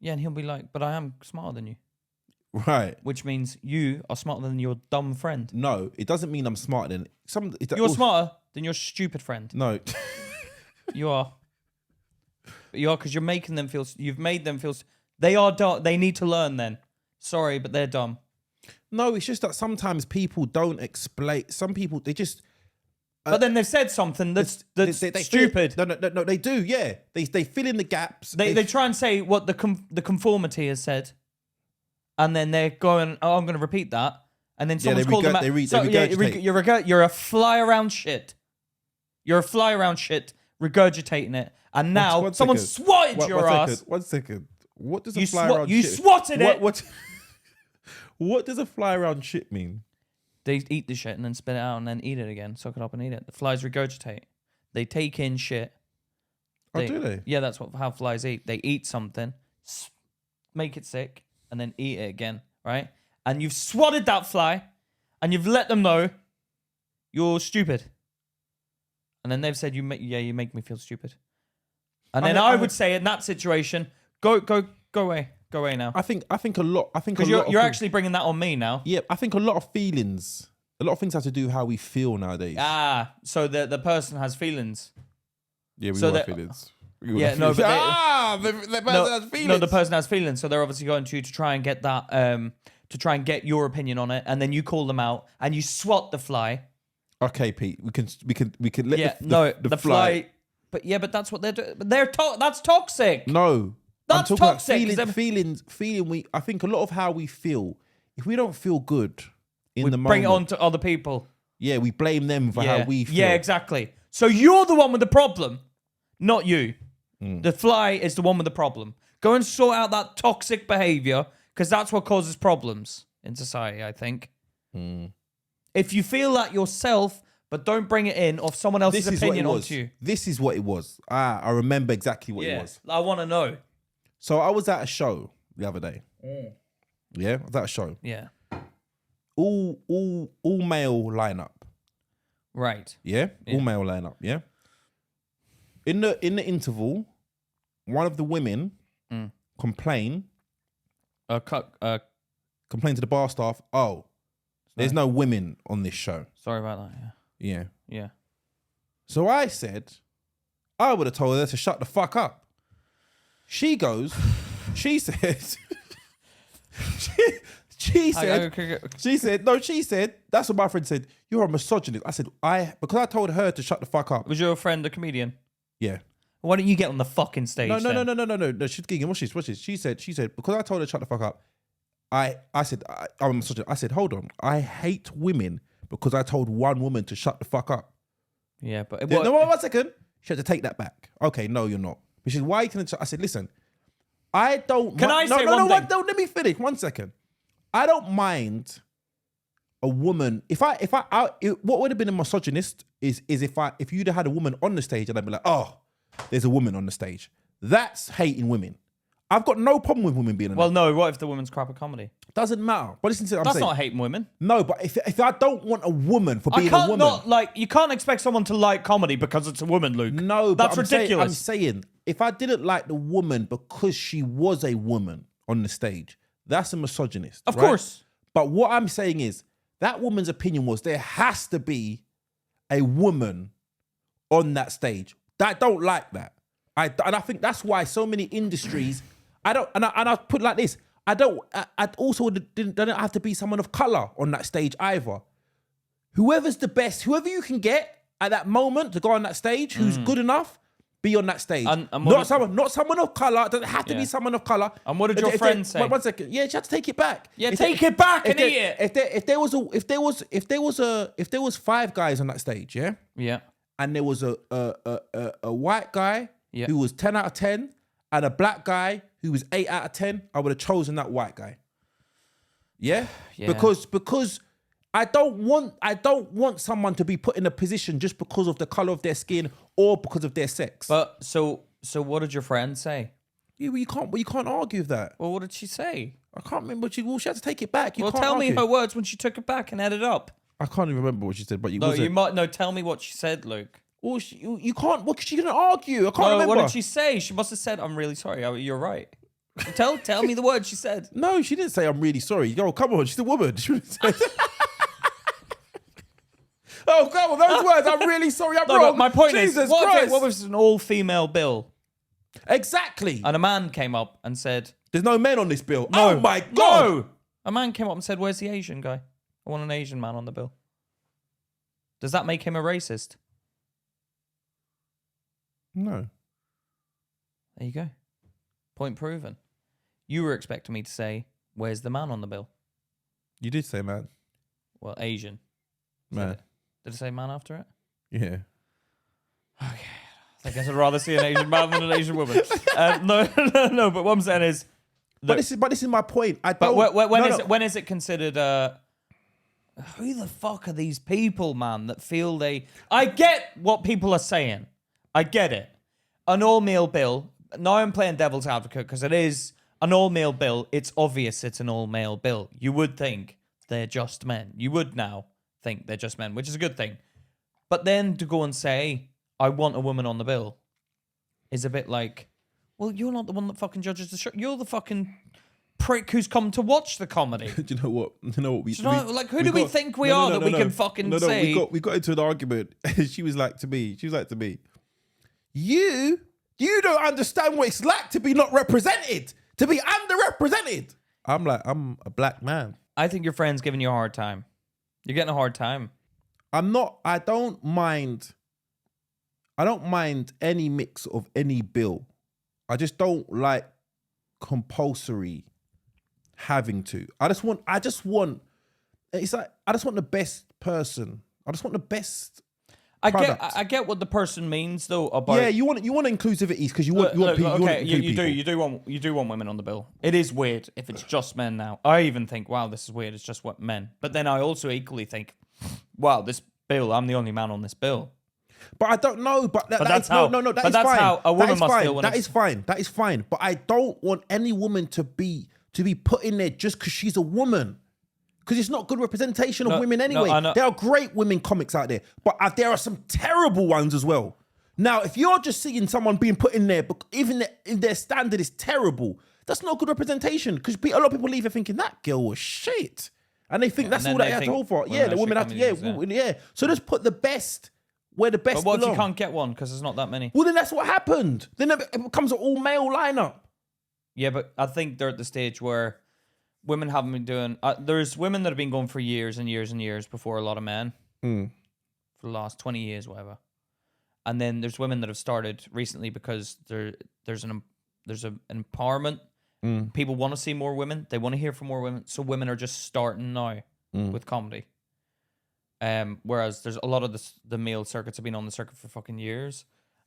Yeah, and he'll be like, but I am smarter than you. Right. Which means you are smarter than your dumb friend. No, it doesn't mean I'm smarter than... You're smarter than your stupid friend. No. You are. You are, because you're making them feel. You've made them feel. They are dumb. They need to learn. Then, sorry, but they're dumb. No, it's just that sometimes people don't explain. Some people they just. But then they've said something that's they stupid. No, they do. Yeah, they fill in the gaps. They try and say what the conformity has said, and then they're going, "Oh, I'm going to repeat that," and then someone's called them out. You're a fly around shit. You're a fly around shit, regurgitating it, and now someone swatted your ass. 1 second. What does a fly around shit? You swatted it. What does a fly around shit mean? They eat the shit and then spit it out and then eat it again, suck it up and eat it. The flies regurgitate. They take in shit. Do they? Yeah, that's how flies eat. They eat something, make it sick, and then eat it again, right? And you've swatted that fly, and you've let them know you're stupid. And then they've said, you make me feel stupid. And then I would say in that situation, go away. Go away now. I think a lot. Because you're actually bringing that on me now. Yeah, I think a lot of things have to do with how we feel nowadays. So the person has feelings. Yeah, we have feelings. The person has feelings. No, the person has feelings. So they're obviously going to try and get that, to try and get your opinion on it, and then you call them out and you swat the fly. Okay, Pete, we can let the fly. But that's what they're doing. That's toxic. No. That's toxic. I think a lot of how we feel, if we don't feel good in the moment, bring it on to other people. Yeah, we blame them for how we feel. Yeah, exactly. So you're the one with the problem, not you. The fly is the one with the problem. Go and sort out that toxic behavior, because that's what causes problems in society, I think. If you feel that yourself, but don't bring it in of someone else's opinion onto you. This is what it was. I remember exactly what it was. I want to know. So I was at a show the other day. Yeah, I was at a show. Yeah. All male lineup. Right. Yeah? All male lineup. Yeah. In the interval, one of the women complained to the bar staff. Oh, there's no women on this show. Sorry about that. Yeah. Yeah. So I said, I would have told her to shut the fuck up. She goes, she said, she said, that's what my friend said, you're a misogynist. I said, because I told her to shut the fuck up. Was your friend a comedian? Yeah. Why don't you get on the fucking stage? No, she's giggling. What's this? She said, because I told her to shut the fuck up, I said, I'm a misogynist. I said, hold on, I hate women because I told one woman to shut the fuck up. Yeah, but... No, 1 second. She had to take that back. Okay, no, you're not. Which is why I said, listen, I don't... Can I say one thing? No, let me finish. 1 second. I don't mind a woman... what would have been a misogynist is if you'd have had a woman on the stage and I'd be like, oh, there's a woman on the stage. That's hating women. I've got no problem with women being on. Well, no, what if the woman's crap at comedy? Doesn't matter. But listen to what I'm saying. That's not hating women. No, but if I don't want a woman for being a woman... you can't expect someone to like comedy because it's a woman, Luke. No, that's but ridiculous. I'm saying, if I didn't like the woman because she was a woman on the stage, that's a misogynist. Of course. But what I'm saying is, that woman's opinion was there has to be a woman on that stage. I don't like that. And I think that's why so many industries... I put it like this. I also didn't have to be someone of color on that stage either. Whoever's the best, whoever you can get at that moment to go on that stage, who's good enough, be on that stage. Not someone of color. It doesn't have to be someone of color. And what did your friend say? 1 second. Yeah, she had to take it back. Yeah, take it back and eat it. If there was 5 guys on that stage, yeah, yeah, and there was a white guy who was 10 out of 10, and a black guy who was 8 out of 10, I would have chosen that white guy. Yeah? Because I don't want someone to be put in a position just because of the color of their skin or because of their sex. But so what did your friend say? Yeah, well, you can't argue with that. Well, what did she say? I can't remember. She had to take it back. Tell me her words when she took it back and had it up. I can't even remember what she said, but tell me what she said, Luke. Well, you can't. What? She gonna argue? I can't remember. What did she say? She must have said, "I'm really sorry." You're right. Tell me the words she said. No, she didn't say, "I'm really sorry." Yo, come on, she's a woman. She wouldn't say that. Oh, God, those words. I'm really sorry. I'm No, wrong. but my point Jesus is, what Christ. if it was an all-female bill Exactly. and a man came up and said, There's no men on this bill. No, Oh, my God. no. A man came up and said, where's the Asian guy? I want an Asian man on the bill. Does that make him a racist? No. There you go. Point proven. You were expecting me to say, where's the man on the bill? You did say man. Well, Asian. Man. Did it say man after it? Yeah. Okay. I guess I'd rather see an Asian man than an Asian woman. No. But what I'm saying is, But this is my point. when is it considered? Who the fuck are these people, man? That feel they? I get what people are saying. I get it. An all-male bill. Now I'm playing devil's advocate because it is an all-male bill. It's obvious it's an all-male bill. You would think they're just men. You would now think they're just men, which is a good thing. But then to go and say, I want a woman on the bill is a bit like, well, you're not the one that fucking judges the show. You're the fucking prick who's come to watch the comedy. Do you know what? We Who do we think we are that we can fucking say? We got into an argument. She was like to me, you don't understand what it's like to be not represented, to be underrepresented. I'm like, I'm a black man. I think your friend's giving you a hard time. You're getting a hard time. I don't mind any mix of any bill. I just don't like compulsory having to. I just want the best person. I just want the best product. I get what the person means though about. Yeah, you want inclusivity because you want you do want women on the bill. It is weird if it's just men now. I even think, wow, this is weird. It's just what men. But then I also equally think, wow, this bill, I'm the only man on this bill. But I don't know. But that's how. That but is that's fine. how a woman must feel. That is fine. That is fine. But I don't want any woman to be put in there just because she's a woman. Because it's not good representation of women anyway. There are great women comics out there, but there are some terrible ones as well. Now, if you're just seeing someone being put in there, but even if their standard is terrible, that's not good representation. Because a lot of people leave it thinking that girl was shit, and they think that's all they have to offer. Yeah, the women have to. Yeah. So just put the best where the best. But what belong. if you can't get one because there's not that many? Well, then that's what happened. Then it becomes an all-male lineup. Yeah, but I think they're at the stage where women haven't been doing. There's women that have been going for years and years and years before a lot of men. For the last 20 years, whatever. And then there's women that have started recently because there's an empowerment. People want to see more women. They want to hear from more women. So women are just starting now with comedy. Whereas there's a lot of the male circuits have been on the circuit for fucking years.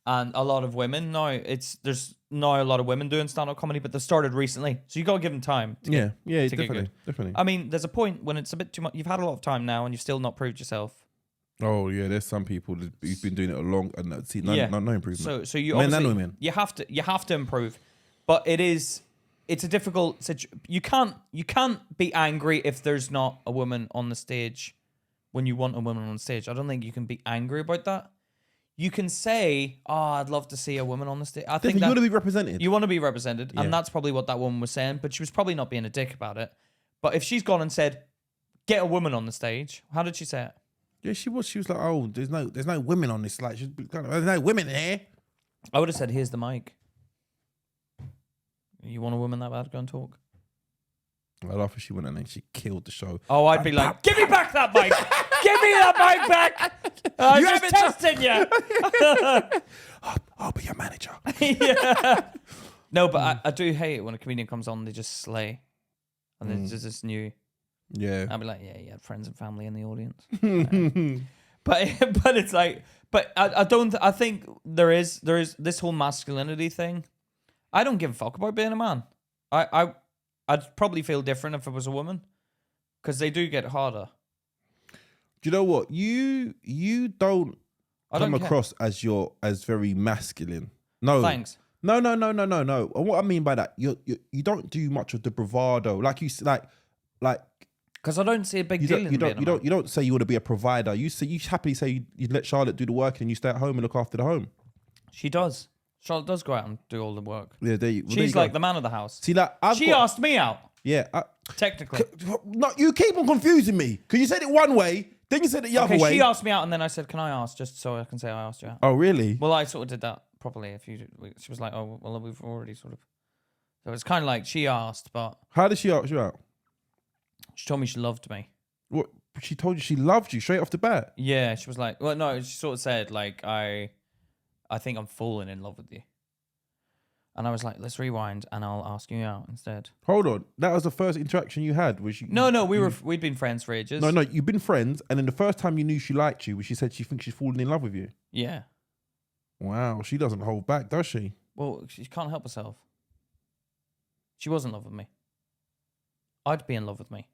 And a lot of women now, there's now a lot of women doing stand-up comedy, but they've started recently. So you got to give them time. Definitely. I mean, there's a point when it's a bit too much. You've had a lot of time now and you've still not proved yourself. Oh, yeah, there's some people who've been doing it a long and see no improvement. So you men and women. You have to improve. But it's a difficult situation. You can't be angry if there's not a woman on the stage when you want a woman on stage. I don't think you can be angry about that. You can say, I'd love to see a woman on the stage. I think you want to be represented. You want to be represented, and that's probably what that woman was saying, but she was probably not being a dick about it. But if she's gone and said, get a woman on the stage, how did she say it? Yeah, she was. She was like, "Oh, there's no women on this. Like, there's no women here." I would have said, "Here's the mic. You want a woman that bad? Go and talk." I laugh if she went and then she killed the show. Oh, I'd be like, "Give me back that mic! Give me that mic back! I'm just testing you. I'll be your manager." Yeah. No, but I do hate it when a comedian comes on, they just slay, and there's this new. Yeah, I'd be like, yeah, you had friends and family in the audience, but it's like, but I think there is this whole masculinity thing. I don't give a fuck about being a man. I'd probably feel different if it was a woman, because they do get harder. Do you know what you don't come across as very masculine? No, thanks. No. And what I mean by that, you don't do much of the bravado, like you like. Because I don't see a big deal in being a man. You don't say you want to be a provider. You happily say you let Charlotte do the work and you stay at home and look after the home. She does. Charlotte does go out and do all the work. Yeah, she's like the man of the house. See, like she asked me out. Yeah, technically. No, you keep on confusing me because you said it one way, Then you said it the other Okay, way. she asked me out, and then I said, "Can I ask?" Just so I can say I asked you out. Oh, really? Well, I sort of did that properly. She was like, "Oh, well, we've already sort of." So it's kind of like she asked, but How did she ask you out? she told me she loved me. What? She told you she loved you straight off the bat? Yeah, she was like, well, no, she sort of said like, I think I'm falling in love with you. And I was like, let's rewind, and I'll ask you out instead. Hold on, that was the first interaction you had. Was you? No, we'd been friends for ages. No, you've been friends, and then the first time you knew she liked you was she said she thinks she's falling in love with you. Yeah. Wow, she doesn't hold back, does she? Well, she can't help herself. She was in love with me. I'd be in love with me.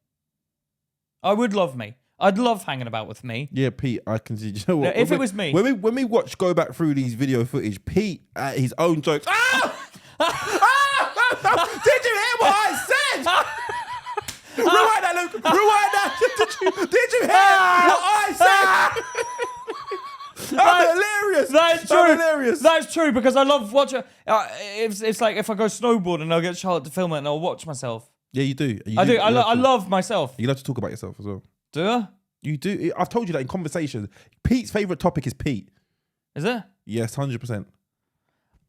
I would love me. I'd love hanging about with me. Yeah, Pete, I can see. You know what? If it was me. When we go back through these video footage, Pete at his own jokes. Ah! Did you hear what I said? Rewind that, Luke. Rewind that. Did you hear what I said? I'm hilarious. That is true. I'm hilarious. That's true because I love watching. It's like if I go snowboarding and I'll get Charlotte to film it and I'll watch myself. Yeah, you do. I do. I love myself. You love to talk about yourself as well. Do I? You do. I've told you that in conversations. Pete's favourite topic is Pete. Is it? Yes, 100%.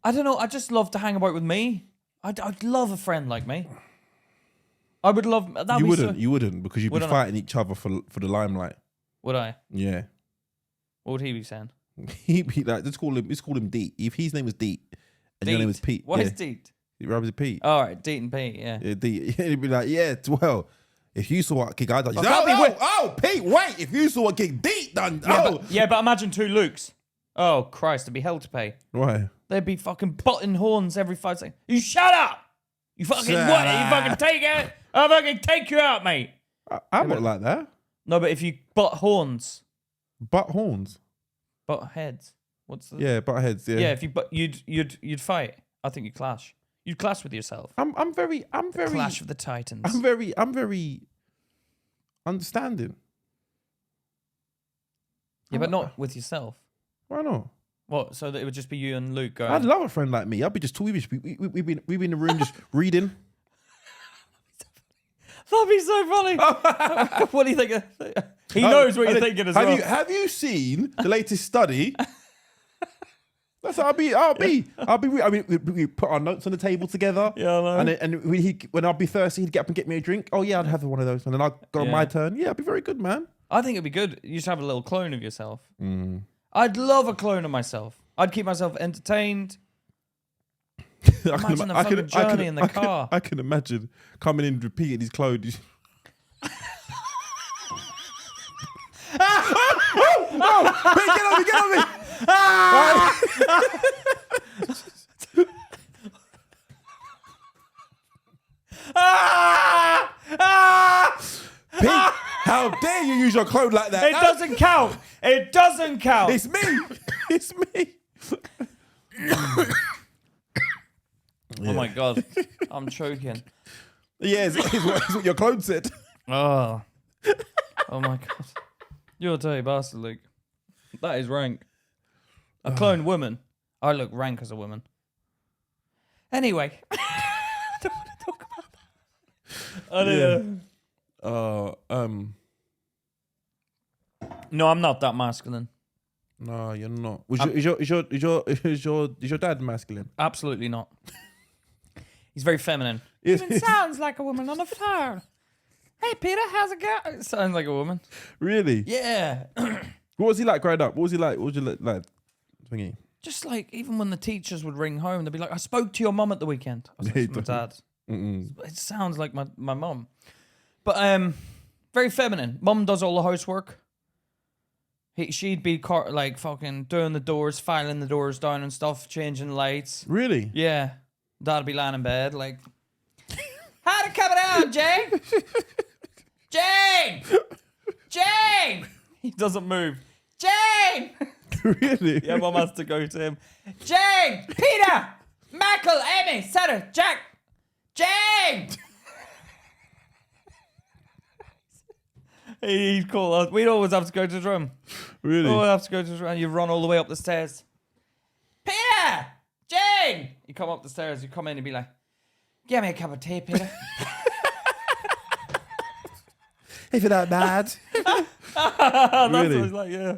I don't know. I just love to hang about with me. I'd love a friend like me. I would love. You wouldn't because you'd be fighting each other for the limelight. Would I? Yeah. What would he be saying? He'd be like, let's call him Deet. If his name was Deet and your name was Pete. What is Deet? It rhymes with Pete. All right, Deet and Pete. Yeah. Deet. He'd be like, yeah, well, if you saw what gig I done, oh, Pete, wait, if you saw what gig Deet done, but imagine two Lukes. Oh Christ, it'd be hell to pay. Why? They'd be fucking butting horns every 5 seconds. You shut up! You fucking what? You fucking take it? I'll fucking take you out, mate. I'm not like that. No, but if you butt horns. Butt horns? Butt heads. What's the... Yeah, butt heads, yeah. Yeah, if you you'd fight. I think you'd clash. You'd clash with yourself. I'm very Clash of the Titans. I'm very understanding. Yeah, but not with yourself. Why not? What? So that it would just be you and Luke going. I'd love a friend like me. I'd be just we'd be in the room just reading. That'd be so funny. What do you think? He knows what you're thinking as well. Have you seen the latest study? That's how I mean, we put our notes on the table together. Yeah, I know. And when I'd be thirsty, he'd get up and get me a drink. Oh yeah, I'd have one of those, and then I'd go on my turn. Yeah, I'd be very good, man. I think it'd be good. You should have a little clone of yourself. Mm. I'd love a clone of myself. I'd keep myself entertained. Imagine the fucking journey in the car. I can imagine coming in, repeating his clothes. Get on me! Pete, how dare you use your clothes like that? It doesn't count. It doesn't count. It's me. It's me. Oh my God. I'm choking. Yeah, it's what your clothes said. Oh. Oh my God. You're a dirty bastard, Luke. That is rank. A clone woman. I look rank as a woman. Anyway. I don't want to talk about that. No, I'm not that masculine. No, you're not. Is your dad masculine? Absolutely not. He's very feminine. Even sounds like a woman on the phone. Hey, Peter, how's it going? It sounds like a woman. Really? Yeah. What was he like growing up? What was he like? What was you like thingy? Just like, even when the teachers would ring home, they'd be like, I spoke to your mum at the weekend. I was like, my dad. It sounds like my mum. But very feminine. Mum does all the housework. She'd be like fucking doing the doors, filing the doors down and stuff, changing lights. Really? Yeah. Dad'd be lying in bed like, how'd it come down, Jane? Jane! Jane! He doesn't move. Jane! Really? Yeah, Mum has to go to him. Jane! Peter! Michael! Amy! Sarah! Jack! Jane! He'd call us. We'd always have to go to his room. Really? Always have to go to his room. And you run all the way up the stairs. Peter! Jane! You come up the stairs. You come in and be like, give me a cup of tea, Peter. If you're that mad. That's Really? what he's like, yeah.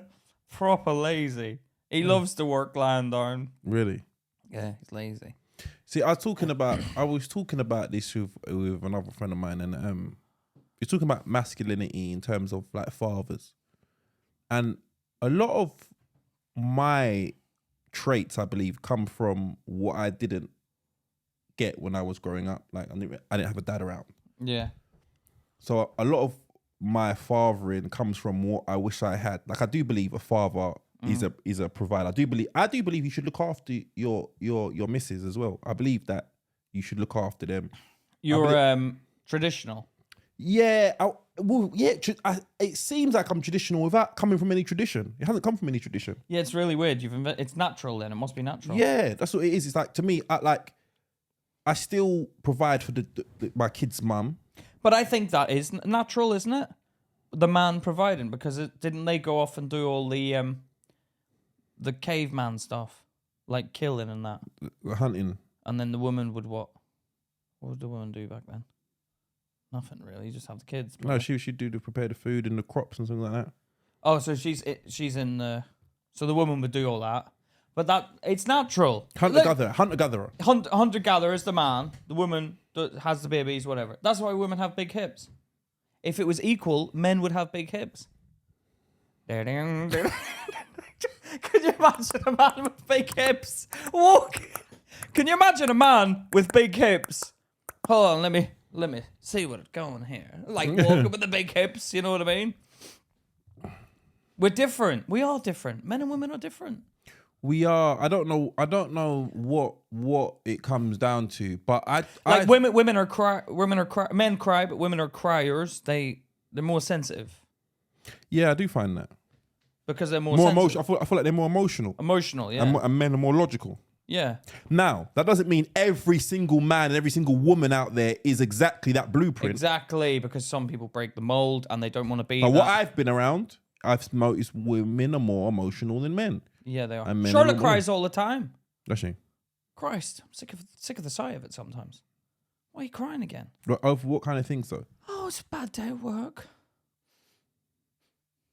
Proper lazy. He loves to work lying down. Really? Yeah, he's lazy. See, I was talking about this with another friend of mine, and he's talking about masculinity in terms of like fathers, and a lot of my traits, I believe, come from what I didn't get when I was growing up. Like I didn't have a dad around, Yeah. so a lot of my fathering comes from what I wish I had. Like I do believe a father is a provider. I do believe you should look after your missus as well. I believe that you should look after them. You're traditional. Yeah, it seems like I'm traditional without coming from any tradition. It hasn't come from any tradition. Yeah, it's really weird. It's natural then. It must be natural. Yeah, that's what it is. It's like, to me, I still provide for my kid's mum. But I think that is natural, isn't it? The man providing, because didn't they go off and do all the caveman stuff, like killing and that, Hunting. and then the woman would what? What would the woman do back then? Nothing really. You just have the kids. No, she'd prepare the food and the crops and something like that. Oh, so she's in the. So the woman would do all that, but it's natural. Hunter-gatherer. Hunter-gatherer is the man. The woman has the babies, whatever. That's why women have big hips. If it was equal, men would have big hips. Could you imagine a man with big hips? Walk. Can you imagine a man with big hips? Hold on, let me see what's going here. Like walking with the big hips, you know what I mean? We're different. We are different. Men and women are different. We are. I don't know what it comes down to, but women are men cry, but women are criers. They're more sensitive. Yeah, I do find that because they're more emotional. I feel like they're more emotional. Emotional, yeah. And men are more logical. Yeah. Now, that doesn't mean every single man and every single woman out there is exactly that blueprint. Exactly, because some people break the mold and they don't want to be. But what I've been around, I've noticed women are more emotional than men. Yeah, they are. Charlotte cries all the time. Does she? Christ, I'm sick of the sight of it sometimes. Why are you crying again? Over what kind of things though? Oh, it's a bad day at work.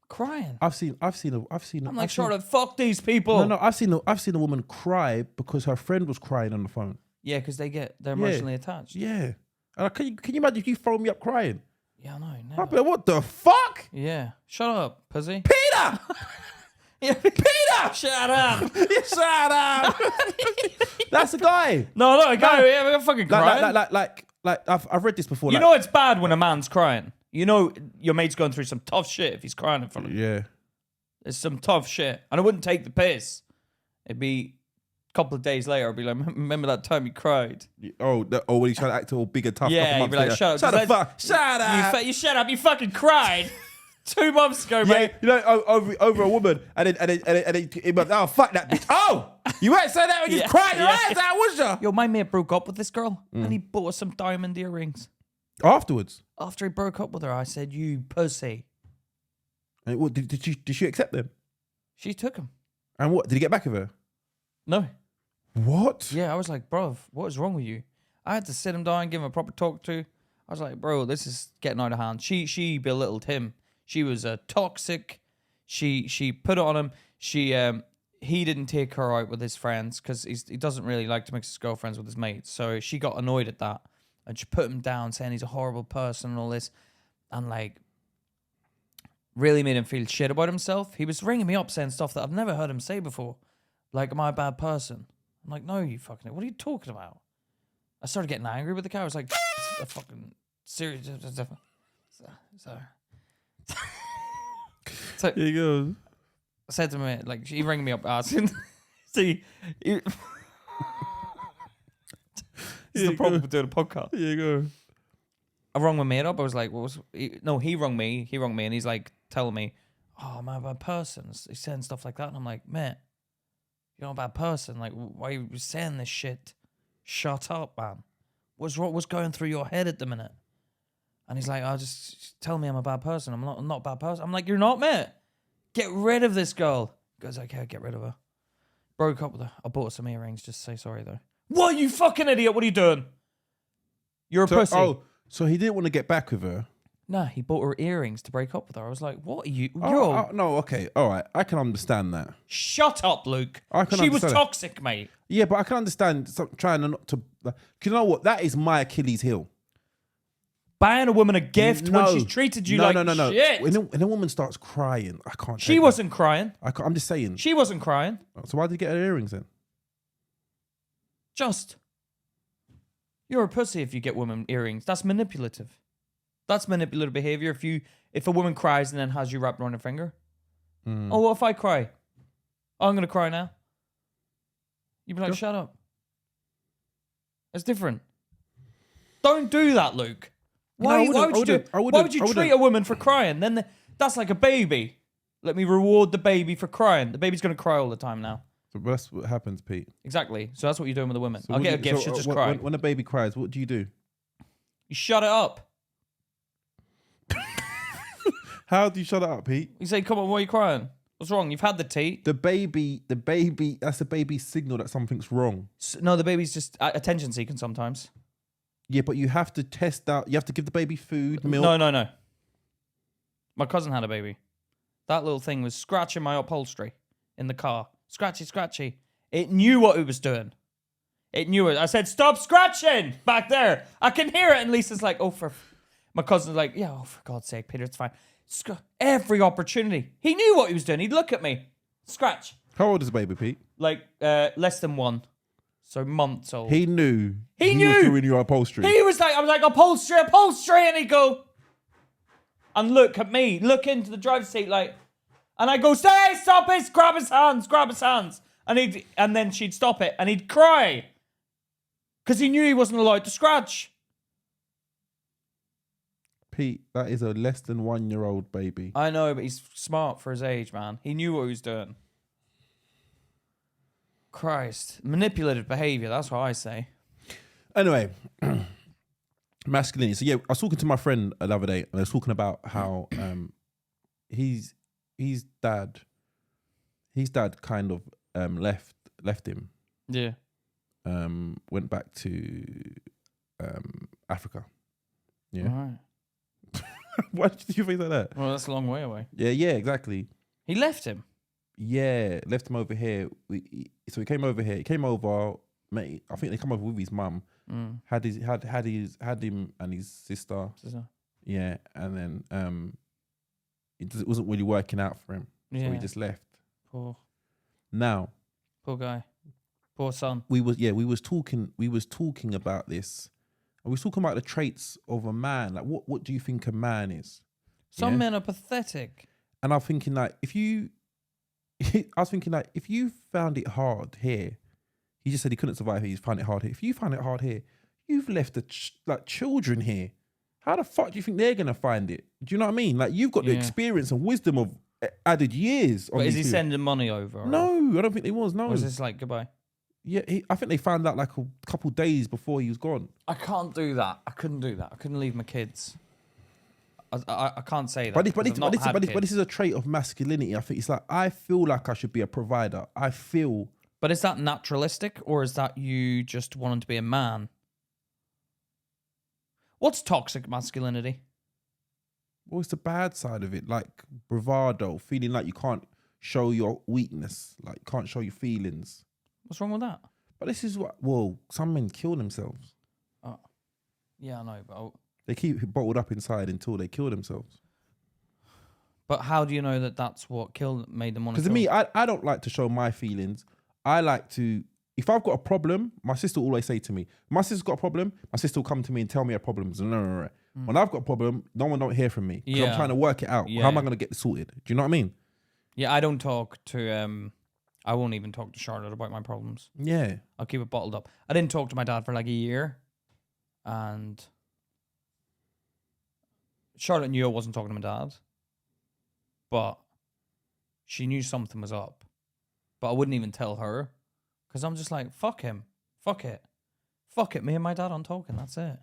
Crying. I've seen. I'm like, Charlotte, fuck these people. No, I've seen a woman cry because her friend was crying on the phone. Yeah, because they're emotionally attached. Yeah. Can you imagine if you phone me up crying? Yeah, I know. I'd be like, what the fuck? Yeah. Shut up, pussy. Peter! Yeah, Peter! Shut up! Shut up! That's the guy. No, guy. Yeah, I'm fucking crying. Like I've read this before. You know it's bad when a man's crying. You know your mate's going through some tough shit if he's crying in front of you. Yeah. There's some tough shit. And I wouldn't take the piss. It'd be a couple of days later, I'd be like, remember that time you cried? Oh, when he tried to act all big and tough. Yeah, you'd be like, shut up. Shut up. You shut up. You fucking cried 2 months ago, mate. You know, over a woman. And then he went, oh, fuck that bitch. Oh, you weren't saying that when you cried your eyes out, was you? Yo, my mate broke up with this girl and he bought her some diamond earrings. Afterwards? After he broke up with her, I said, you pussy. And what, did she accept them? She took them. And what, did he get back with her? No. What? Yeah, I was like, bruv, what is wrong with you? I had to sit him down, give him a proper talk to. I was like, bro, this is getting out of hand. She belittled him. She was toxic. She put it on him. He didn't take her out with his friends because he doesn't really like to mix his girlfriends with his mates. So she got annoyed at that. And she put him down saying he's a horrible person and all this. And like, really made him feel shit about himself. He was ringing me up saying stuff that I've never heard him say before. Like, am I a bad person? I'm like, no, you fucking, what are you talking about? I started getting angry with the guy. I was like, a fucking serious. So Here he goes. I said to him, like, he rang me up asking, see, this is the problem with doing a podcast. Here you go. I rung my mate up. I was like, he rung me, and he's like telling me, oh, am I a bad person? He's saying stuff like that. And I'm like, mate, you're not a bad person. Like, why are you saying this shit? Shut up, man. What's going through your head at the minute? And he's like, just tell me I'm a bad person. I'm not a bad person. I'm like, you're not, mate. Get rid of this girl. He goes, okay, get rid of her. Broke up with her. I bought her some earrings. Just say sorry, though. What, you fucking idiot? What are you doing? You're a pussy. Oh, so he didn't want to get back with her. Nah, he bought her earrings to break up with her. I was like, what are you? No, okay, all right. I can understand that. Shut up, Luke. I can She was understand toxic, mate. Yeah, but I can understand trying not to. You know what? That is my Achilles heel. Buying a woman a gift when she's treated you like shit. When a woman starts crying, I can't. She wasn't crying. I'm just saying. She wasn't crying. So why did you get her earrings then? You're a pussy if you get women earrings. That's manipulative. That's manipulative behavior. If a woman cries and then has you wrapped around her finger. Oh, what if I cry? Oh, I'm gonna cry now. You'd be like, shut up. It's different. Don't do that, Luke. Why would you do it? Why would you treat a woman for crying? Then that's like a baby. Let me reward the baby for crying. The baby's gonna cry all the time now. So that's what happens, Pete. Exactly. So that's what you're doing with a woman. I'll get a gift. She'll just cry. When a baby cries, what do? You shut it up. How do you shut it up, Pete? You say, come on, why are you crying? What's wrong? You've had the tea. The baby, that's a baby's signal that something's wrong. No, the baby's just attention seeking sometimes. Yeah, but you have to test out. You have to give the baby food, milk. No. My cousin had a baby. That little thing was scratching my upholstery in the car. Scratchy. It knew what it was doing. It knew it. I said, stop scratching back there. I can hear it. And Lisa's like, my cousin's like, yeah, for God's sake, Peter, it's fine. Every opportunity. He knew what he was doing. He'd look at me. Scratch. How old is the baby, Pete? Like less than 1. So months old. He knew. He knew. Was doing your upholstery. He was like, I was like, upholstery. And he'd go. And look at me. Look into the driver's seat like. And I go, stop it. Grab his hands. And then she'd stop it. And he'd cry. Because he knew he wasn't allowed to scratch. Pete, that is a less than 1-year-old baby. I know, but he's smart for his age, man. He knew what he was doing. Christ. Manipulative behavior, that's what I say. Anyway, masculinity. So yeah, I was talking to my friend the other day, and I was talking about how his dad kind of left him. Yeah. Went back to Africa. Yeah. All right. Why did you think like that? Well, that's a long way away. Yeah, exactly. He left him. Yeah, left him over here. So he came over here. He came over, mate. I think they come over with his mum. Had him and his sister. Yeah, and then it wasn't really working out for him. Yeah. So he just left. Poor guy. Poor son. We was talking about this. And we was talking about the traits of a man. Like, what do you think a man is? Some men are pathetic. And I'm thinking like, if you found it hard here, he just said he couldn't survive here. He found it hard here. If you found it hard here, you've left like children here. How the fuck do you think they're gonna find it? Do you know what I mean? Like, you've got the experience and wisdom of added years. But is he sending money over? No, I don't think he was. No. Or is this like goodbye? Yeah, I think they found out like a couple days before he was gone. I can't do that. I couldn't do that. I couldn't leave my kids. I can't say that. But this is a trait of masculinity. I think it's like, I feel like I should be a provider. But is that naturalistic, or is that you just wanting to be a man? What's toxic masculinity? Well, it's the bad side of it, like bravado, feeling like you can't show your weakness, like can't show your feelings. What's wrong with that? But this is some men kill themselves. Oh. Yeah, I know, but they keep bottled up inside until they kill themselves. But how do you know that that's what made them want to? Because to me, I don't like to show my feelings. I like to, if I've got a problem, my sister will always say to me, my sister's got a problem, my sister will come to me and tell me her problems. No. When I've got a problem, no one don't hear from me. Because I'm trying to work it out. How am I going to get this sorted? Do you know what I mean? Yeah, I don't talk to, I won't even talk to Charlotte about my problems. Yeah. I'll keep it bottled up. I didn't talk to my dad for like a year. And Charlotte knew I wasn't talking to my dad. But she knew something was up. But I wouldn't even tell her. Because I'm just like, fuck him. Fuck it. Fuck it. Me and my dad aren't talking. That's it.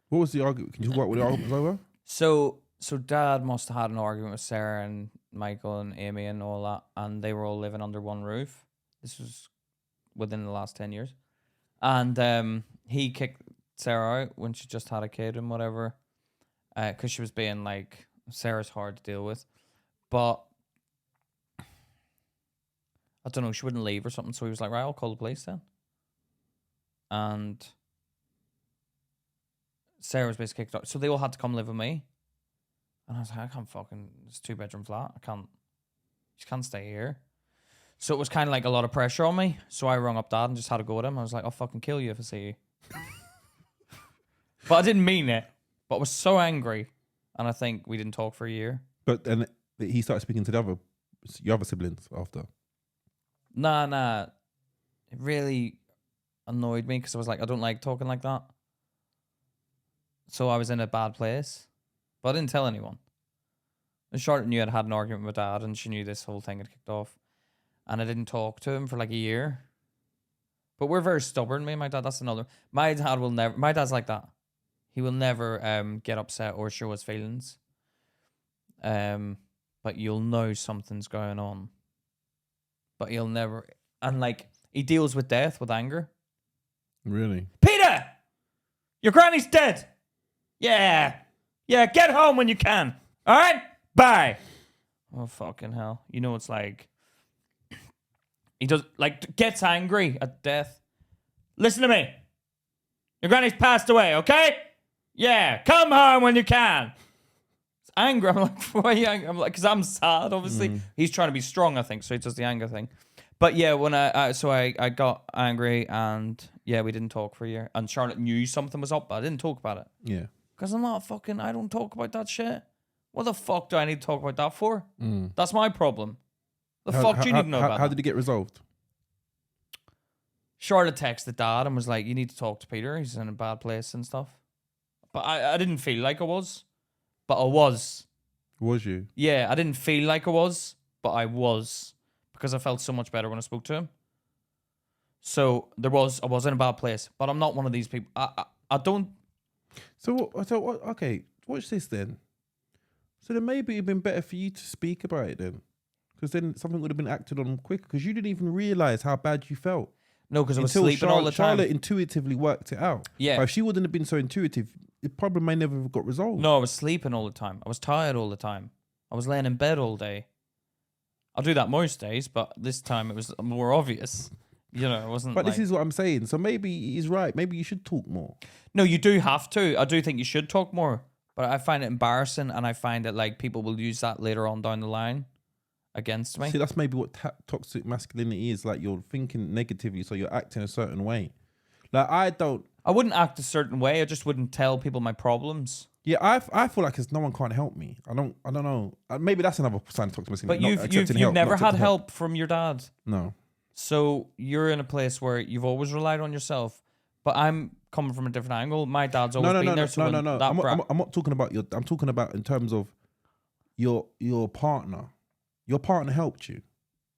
What was the argument? Can you talk about what the argument was over? So dad must have had an argument with Sarah and Michael and Amy and all that. And they were all living under one roof. This was within the last 10 years. And he kicked Sarah out when she just had a kid and whatever. because she was being like, Sarah's hard to deal with. But I don't know, she wouldn't leave or something. So he was like, right, I'll call the police then. And Sarah was basically kicked out. So they all had to come live with me. And I was like, I can't fucking, it's a 2-bedroom flat. She can't stay here. So it was kind of like a lot of pressure on me. So I rung up Dad and just had to go with him. I was like, I'll fucking kill you if I see you. But I didn't mean it. But I was so angry. And I think we didn't talk for a year. But and he started speaking to your other siblings after. Nah. It really annoyed me because I was like, I don't like talking like that. So I was in a bad place. But I didn't tell anyone. And Charlotte knew I'd had an argument with Dad, and she knew this whole thing had kicked off. And I didn't talk to him for like a year. But we're very stubborn, me and my dad. That's another. My dad will never. My dad's like that. He will never get upset or show his feelings. But you'll know something's going on. But he'll never. And like, he deals with death with anger. Really? Peter! Your granny's dead! Yeah, get home when you can. All right? Bye. Oh, fucking hell. You know, it's like, he does, like, gets angry at death. Listen to me. Your granny's passed away, okay? Yeah, come home when you can. It's anger. I'm like, why are you angry? I'm like, because I'm sad, obviously. He's trying to be strong, I think, so he does the anger thing. But yeah, when I got angry, and yeah, we didn't talk for a year. And Charlotte knew something was up, but I didn't talk about it. Yeah. Because I'm not fucking, I don't talk about that shit. What the fuck do I need to talk about that for? That's my problem. The fuck do you need to know about How that? did it get resolved? Charlotte texted Dad and was like, you need to talk to Peter. He's in a bad place and stuff. But I didn't feel like I was. But I was. Was you? Yeah, I didn't feel like I was. But I was. Because I felt so much better when I spoke to him. So I was in a bad place. But I'm not one of these people. I don't. So okay, watch this then. So then maybe it'd been better for you to speak about it then. Because then something would have been acted on quicker. Because you didn't even realise how bad you felt. No, because I was sleeping all the time. Charlotte intuitively worked it out. Yeah. But if she wouldn't have been so intuitive, the problem may never have got resolved. No, I was sleeping all the time. I was tired all the time. I was laying in bed all day. I'll do that most days, but this time it was more obvious. You know, it wasn't. But like... this is what I'm saying. So maybe he's right. Maybe you should talk more. No, you do have to. I do think you should talk more. But I find it embarrassing, and I find that like people will use that later on down the line against me. See, that's maybe what toxic masculinity is. Like, you're thinking negatively, so you're acting a certain way. Like, I wouldn't act a certain way. I just wouldn't tell people my problems. Yeah, I feel like no one can't help me. I don't know. Maybe that's another sign of toxic masculinity. But you've never had help from your dad. No. So you're in a place where you've always relied on yourself. But I'm coming from a different angle. My dad's always been there. So no. I'm not talking about I'm talking about in terms of your partner. Your partner helped you.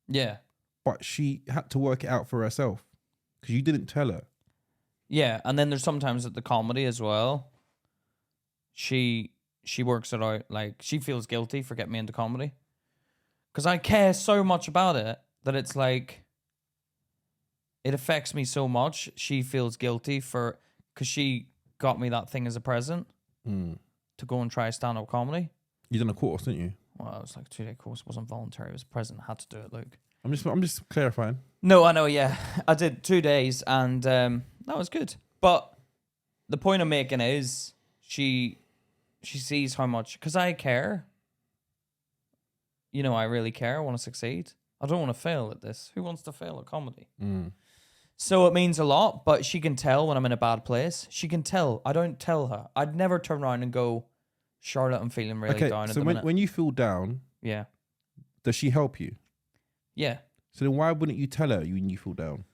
Yeah. But she had to work it out for herself because you didn't tell her. Yeah, and then there's sometimes at the comedy as well. She works it out. Like, she feels guilty for getting me into comedy because I care so much about it that it's like it affects me so much. She feels guilty because she got me that thing as a present to go and try stand-up comedy. You done a course, didn't you? Well, it was like a 2-day course. It wasn't voluntary. It was a present. I had to do it, Luke. I'm just clarifying. No, I know. Yeah, I did 2 days, and that was good. But the point I'm making is she sees how much, because I care. You know, I really care. I want to succeed. I don't want to fail at this. Who wants to fail at comedy? So it means a lot, but she can tell when I'm in a bad place. She can tell. I don't tell her. I'd never turn around and go, Charlotte, I'm feeling really down at the minute. So when you feel down, yeah, does she help you? Yeah. So then why wouldn't you tell her when you feel down?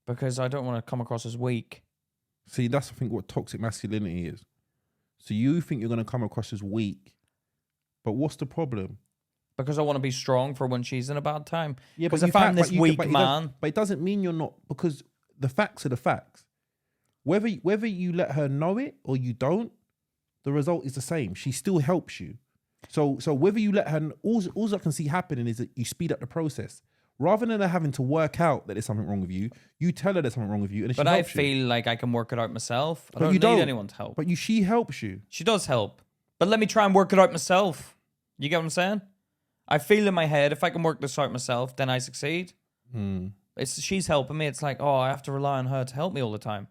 Because I don't want to come across as weak. See, that's I think what toxic masculinity is. So you think you're going to come across as weak, but what's the problem? Because I want to be strong for when she's in a bad time. Yeah, because if I'm this weak man... But it doesn't mean you're not, because the facts are the facts. Whether you let her know it or you don't, the result is the same. She still helps you. So whether you let her... All I can see happening is that you speed up the process. Rather than her having to work out that there's something wrong with you, you tell her there's something wrong with you, and then but I feel like I can work it out myself. I don't need anyone to help. But she helps you. She does help. But let me try and work it out myself. You get what I'm saying? I feel in my head, if I can work this out myself, then I succeed. She's helping me. It's like, oh, I have to rely on her to help me all the time.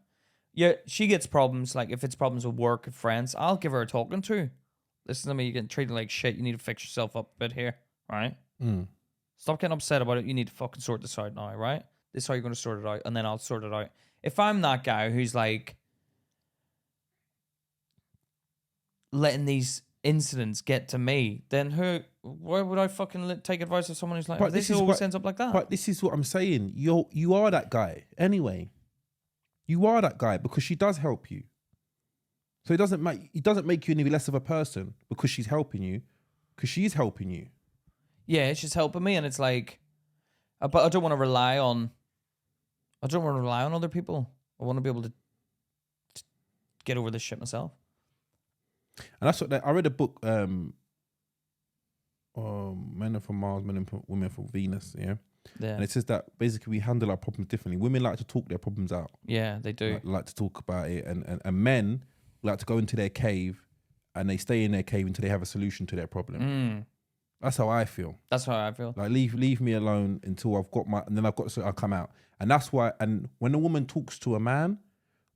Yeah, she gets problems. Like, if it's problems with work, with friends, I'll give her a talking to. Listen to me, you're getting treated like shit. You need to fix yourself up a bit here, right? Stop getting upset about it. You need to fucking sort this out now, right? This is how you're going to sort it out, and then I'll sort it out. If I'm that guy who's like letting these incidents get to me, then why would I fucking take advice of someone who's like, this always ends up like that? But this is what I'm saying. You are that guy anyway. You are that guy because she does help you. So it doesn't make you any less of a person because she's helping you, because she's helping you. Yeah, she's helping me, and it's like, but I don't want to rely on other people. I want to be able to get over this shit myself. And that's what I read a book, Men Are from Mars, Women from Venus, yeah? And it says that basically we handle our problems differently. Women like to talk their problems out. Yeah, they do. Like to talk about it. And men like to go into their cave and they stay in their cave until they have a solution to their problem. That's how I feel. That's how I feel. Like leave me alone until I've got and then I'll come out. And that's why, and when a woman talks to a man,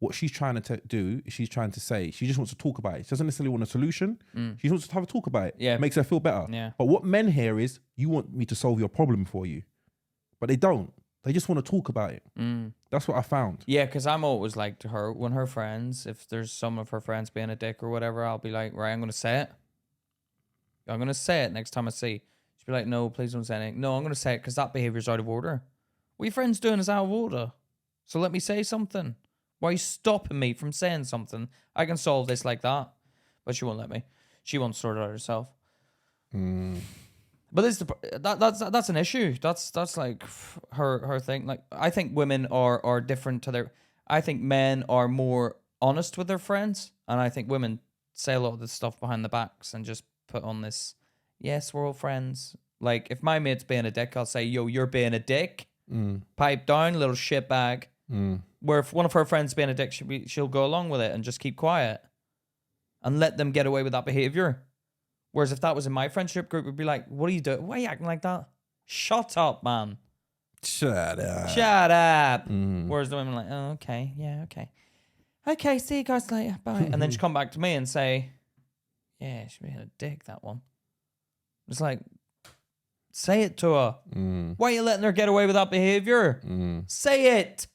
what she's trying to do is she's trying to say, she just wants to talk about it. She doesn't necessarily want a solution. She wants to have a talk about it. Yeah. It makes her feel better. Yeah. But what men hear is, you want me to solve your problem for you. But they don't. They just want to talk about it. That's what I found. Yeah, because I'm always like to her, when her friends, if there's some of her friends being a dick or whatever, I'll be like, right, I'm going to say it. I'm going to say it next time I see. She'll be like, no, please don't say anything. No, I'm going to say it because that behavior's out of order. What your friend's doing is out of order. So let me say something. Why are you stopping me from saying something? I can solve this like that. But she won't let me. She won't sort it out herself. But that's an issue. That's like her thing. Like, I think women are different to their. I think men are more honest with their friends, and I think women say a lot of this stuff behind the backs and just put on this. Yes, we're all friends. Like, if my mate's being a dick, I'll say, yo, you're being a dick. Pipe down, little shitbag. Where if one of her friends being a dick, she'll go along with it and just keep quiet and let them get away with that behavior. Whereas if that was in my friendship group, we'd be like, what are you doing? Why are you acting like that? Shut up, man. Shut up. Shut up. Whereas the women are like, oh, okay. Yeah, okay. Okay, see you guys later. Bye. And then she come back to me and say, yeah, she's being a dick, that one. It's like, say it to her. Why are you letting her get away with that behavior? Say it.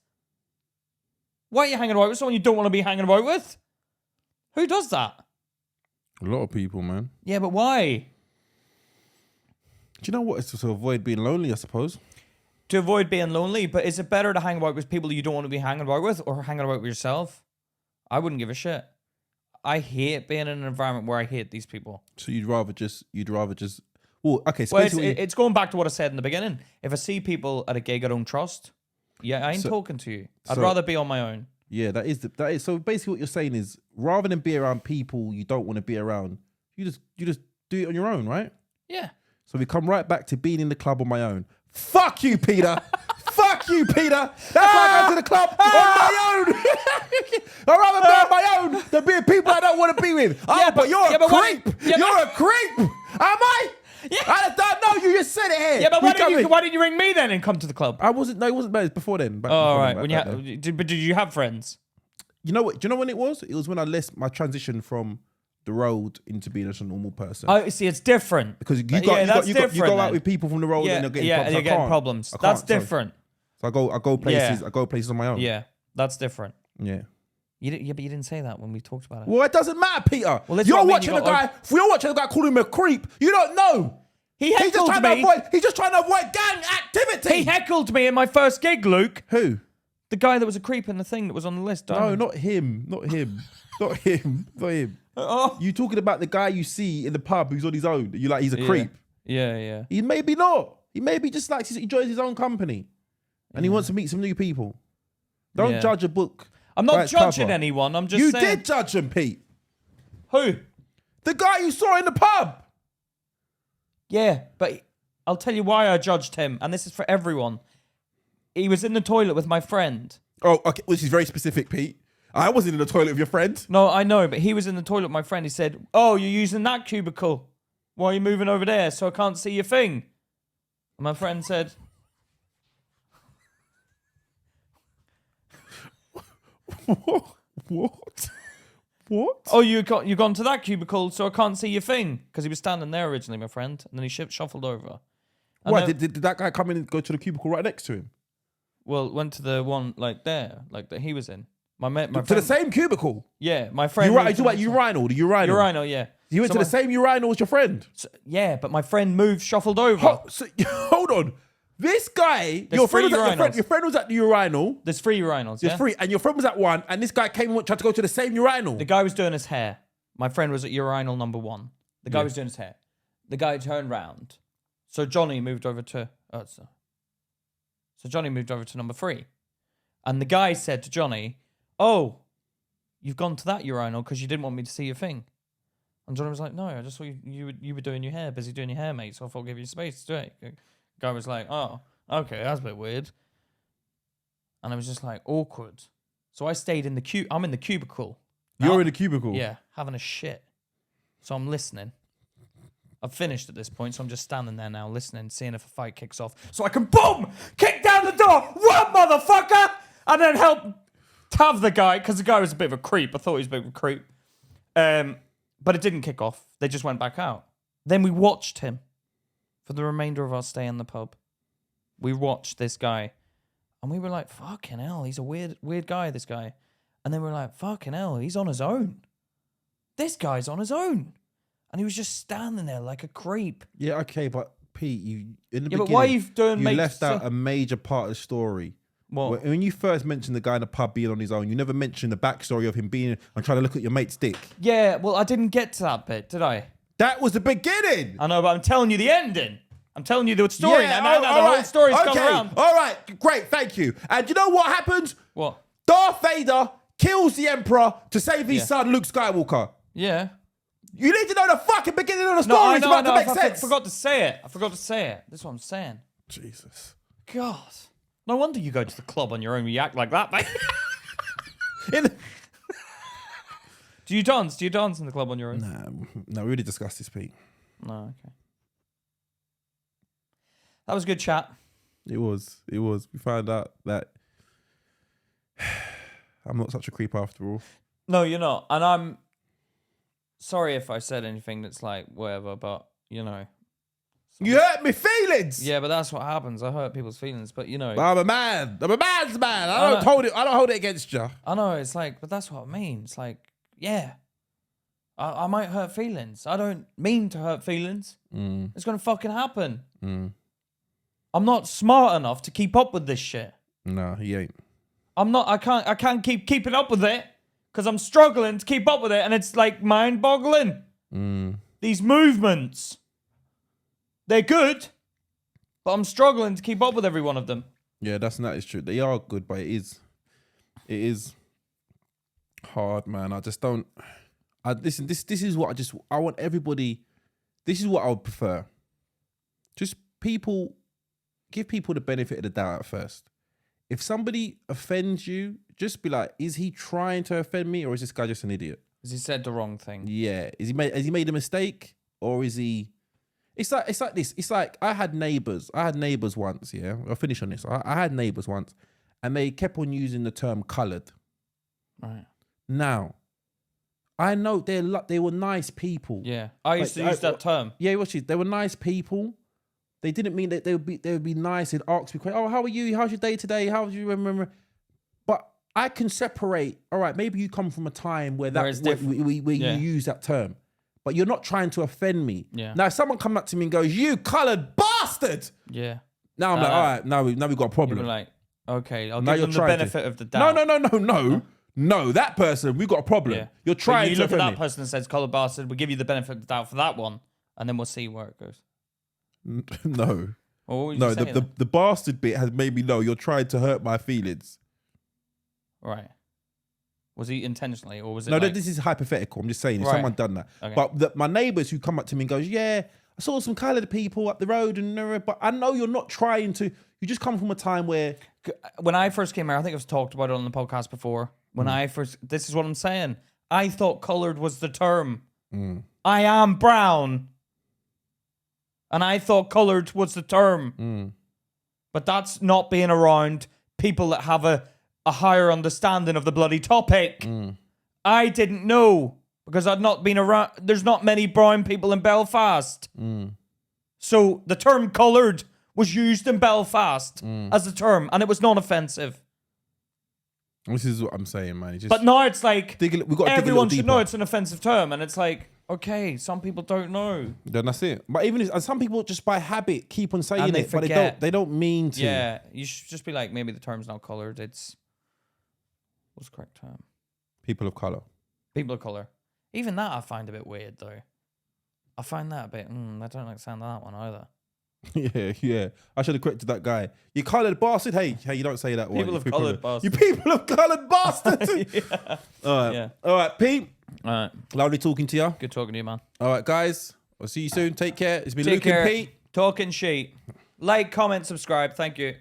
Why are you hanging about with someone you don't want to be hanging about with? Who does that? A lot of people, man. Yeah, but why? Do you know what? It's to avoid being lonely, I suppose. To avoid being lonely, but is it better to hang about with people you don't want to be hanging about with or hanging about with yourself? I wouldn't give a shit. I hate being in an environment where I hate these people. So you'd rather just well, okay. So well, it's going back to what I said in the beginning. If I see people at a gig I don't trust, yeah, I ain't talking to you. I'd rather be on my own. Yeah, that is. So basically, what you're saying is, rather than be around people you don't want to be around, you just do it on your own, right? Yeah. So we come right back to being in the club on my own. Fuck you, Peter. Fuck you, Peter. That's why I go to the club on my own. I'd rather be on my own than be with people I don't want to be with. Oh, yeah, but you're a creep. You're a creep. Am I? Yeah. I don't know. You just said it here. Yeah, but why didn't you ring me then and come to the club? I wasn't. No, it wasn't. It was before then. All right. But did you have friends? You know what? Do you know when it was? It was when I left my transition from the road into being a normal person. Oh, see, it's different because you go out with people from the road and you're getting problems. That's different. So I go places. I go places on my own. Yeah, that's different. Yeah. But you didn't say that when we talked about it. Well, it doesn't matter, Peter. Well, you're watching a guy calling him a creep. You don't know. He's just trying to avoid gang activity. He heckled me in my first gig, Luke. Who? The guy that was a creep in the thing that was on the list. No, not him. Not him. Not him. Not him. Oh. You talking about the guy you see in the pub who's on his own? You like he's a creep. Yeah. He maybe not. He maybe just likes he enjoys his own company, and he wants to meet some new people. Don't judge a book. I'm not judging anyone. I'm just saying. You did judge him, Pete. Who? The guy you saw in the pub. Yeah, but I'll tell you why I judged him, and this is for everyone. He was in the toilet with my friend. Oh, okay. Which is very specific, Pete. I wasn't in the toilet with your friend. No, I know, but he was in the toilet with my friend. He said, "Oh, you're using that cubicle. Why are you moving over there so I can't see your thing?" And my friend said, What? What? "Oh, you gone to that cubicle so I can't see your thing," because he was standing there originally, my friend, and then he shuffled over. And Why then- did that guy come in and go to the cubicle right next to him? Well, went to the one like there, like that he was in. My To friend, the same cubicle? yeah, my friend. You right? moved You to about urinal? The urinal? Urinal, yeah. You went So to the same urinal as your friend? Yeah, but my friend shuffled over. Hold on. This guy, There's three your urinals. friend was at the urinal. There's 3 urinals, There's yeah? 3, and your friend was at one, and this guy came and tried to go to the same urinal. The guy was doing his hair. My friend was at urinal number 1. The guy was doing his hair. The guy turned round. So Johnny moved over to... So Johnny moved over to number 3. And the guy said to Johnny, "Oh, you've gone to that urinal because you didn't want me to see your thing." And Johnny was like, "No, I just saw you were doing your hair, busy doing your hair, mate, so I thought I'll give you space to do it." The guy was like, "Oh, okay, that's a bit weird." And I was just like, awkward. So I stayed in the I'm in the cubicle. You're in the cubicle? Yeah, having a shit. So I'm listening. I've finished at this point, so I'm just standing there now listening, seeing if a fight kicks off. So I can, boom, kick down the door. What, motherfucker? And then help Tav the guy, because the guy was a bit of a creep. I thought he was a bit of a creep. But it didn't kick off. They just went back out. Then we watched him for the remainder of our stay in the pub. We watched this guy. And we were like, fucking hell, he's a weird guy, this guy. And then we were like, fucking hell, he's on his own. This guy's on his own. And he was just standing there like a creep. Yeah, okay, but Pete, you in the Yeah, beginning, but why are you doing... you left out a major part of the story. What? When you first mentioned the guy in the pub being on his own, you never mentioned the backstory of him being and trying to look at your mate's dick. Yeah, well, I didn't get to that bit, did I? That was the beginning. I know, but I'm telling you the ending. I'm telling you the story. Now the whole story's gone around. All right, great, thank you. And you know what happens? What? Darth Vader kills the Emperor to save his Yeah. son, Luke Skywalker. Yeah. You need to know the fucking beginning of the No, story. I It's know, about to make I sense. forgot to say it. That's what I'm saying. Jesus. God. No wonder you go to the club on your own. You act like that, mate. Do you dance? Do you dance in the club on your own? No, we already discussed this, Pete. No, okay. That was a good chat. It was. We found out that I'm not such a creep after all. No, you're not. And I'm sorry if I said anything that's like whatever, but you know. You hurt me feelings. Yeah, but that's what happens. I hurt people's feelings, but you know. I'm a man. I'm a man's man. I don't hold it against you. I know, it's like, but that's what I mean. It's like, yeah. I might hurt feelings. I don't mean to hurt feelings. It's gonna fucking happen. I'm not smart enough to keep up with this shit. No, he ain't. I'm not. I can't keep keeping up with it because I'm struggling to keep up with it, and it's like mind-boggling. These movements, they're good, but I'm struggling to keep up with every one of them. Yeah, that is true. They are good, but it is hard, man. I just don't. Listen, this is what I want everybody. This is what I would prefer. Just give people the benefit of the doubt at first. If somebody offends you, just be like, is he trying to offend me, or is this guy just an idiot? Has he said the wrong thing? Yeah. Has he made a mistake, or is he? It's like this. It's like I had neighbors once. Yeah, I'll finish on this. I had neighbors once, and they kept on using the term coloured. Right. Now, I know they were nice people. Yeah, I used to use that term. Yeah, they were nice people. They didn't mean that they would be nice and ask me, "Oh, how are you? How's your day today? How do you remember?" But I can separate. All right, maybe you come from a time where Where it's different. where you use that term, but you're not trying to offend me. Yeah. Now, if someone come up to me and goes, "You coloured bastard," Yeah. now I'm like, all right, now we got a problem. You were like, okay, I'll Now give them the you're trying benefit of the doubt. No, that person, we got a problem. Yeah. You're But trying you to look at offend that me. person and says, "Collar bastard." We'll give you the benefit of the doubt for that one, and then we'll see where it goes. No. Or what would you No, say then? the bastard bit has made me know you're trying to hurt my feelings. Right. Was he intentionally, or was it? No, like, this is hypothetical. I'm just saying if Right. someone done that. Okay. But my neighbours who come up to me and goes, "Yeah, I saw some coloured people up the road," but I know you're not trying to. You just come from a time where when I first came here, I think I've talked about it on the podcast before. When I first, this is what I'm saying. I thought coloured was the term. I am brown. And I thought coloured was the term. But that's not being around people that have a higher understanding of the bloody topic. I didn't know because I'd not been around. There's not many brown people in Belfast. So the term coloured was used in Belfast as a term, and it was non-offensive. This is what I'm saying, man. But now it's like everyone should know it's an offensive term, and it's like, okay, some people don't know. Then that's it. But and some people just by habit keep on saying And they it, but forget. they don't mean to. Yeah, you should just be like, maybe the term's not coloured. It's what's the correct term? People of color. People of colour. Even that I find a bit weird though. I find that a bit. I don't like the sound of that one either. Yeah. I should have corrected that guy. You coloured bastard. Hey, you don't say that one. People of coloured bastard. You people of coloured bastard. Yeah. All right. Yeah. All right, Pete. All right. Lovely talking to you. Good talking to you, man. All right, guys. I'll see you soon. Take care. It's been Take Luke care. and Pete. Talking sheet. Like, comment, subscribe. Thank you.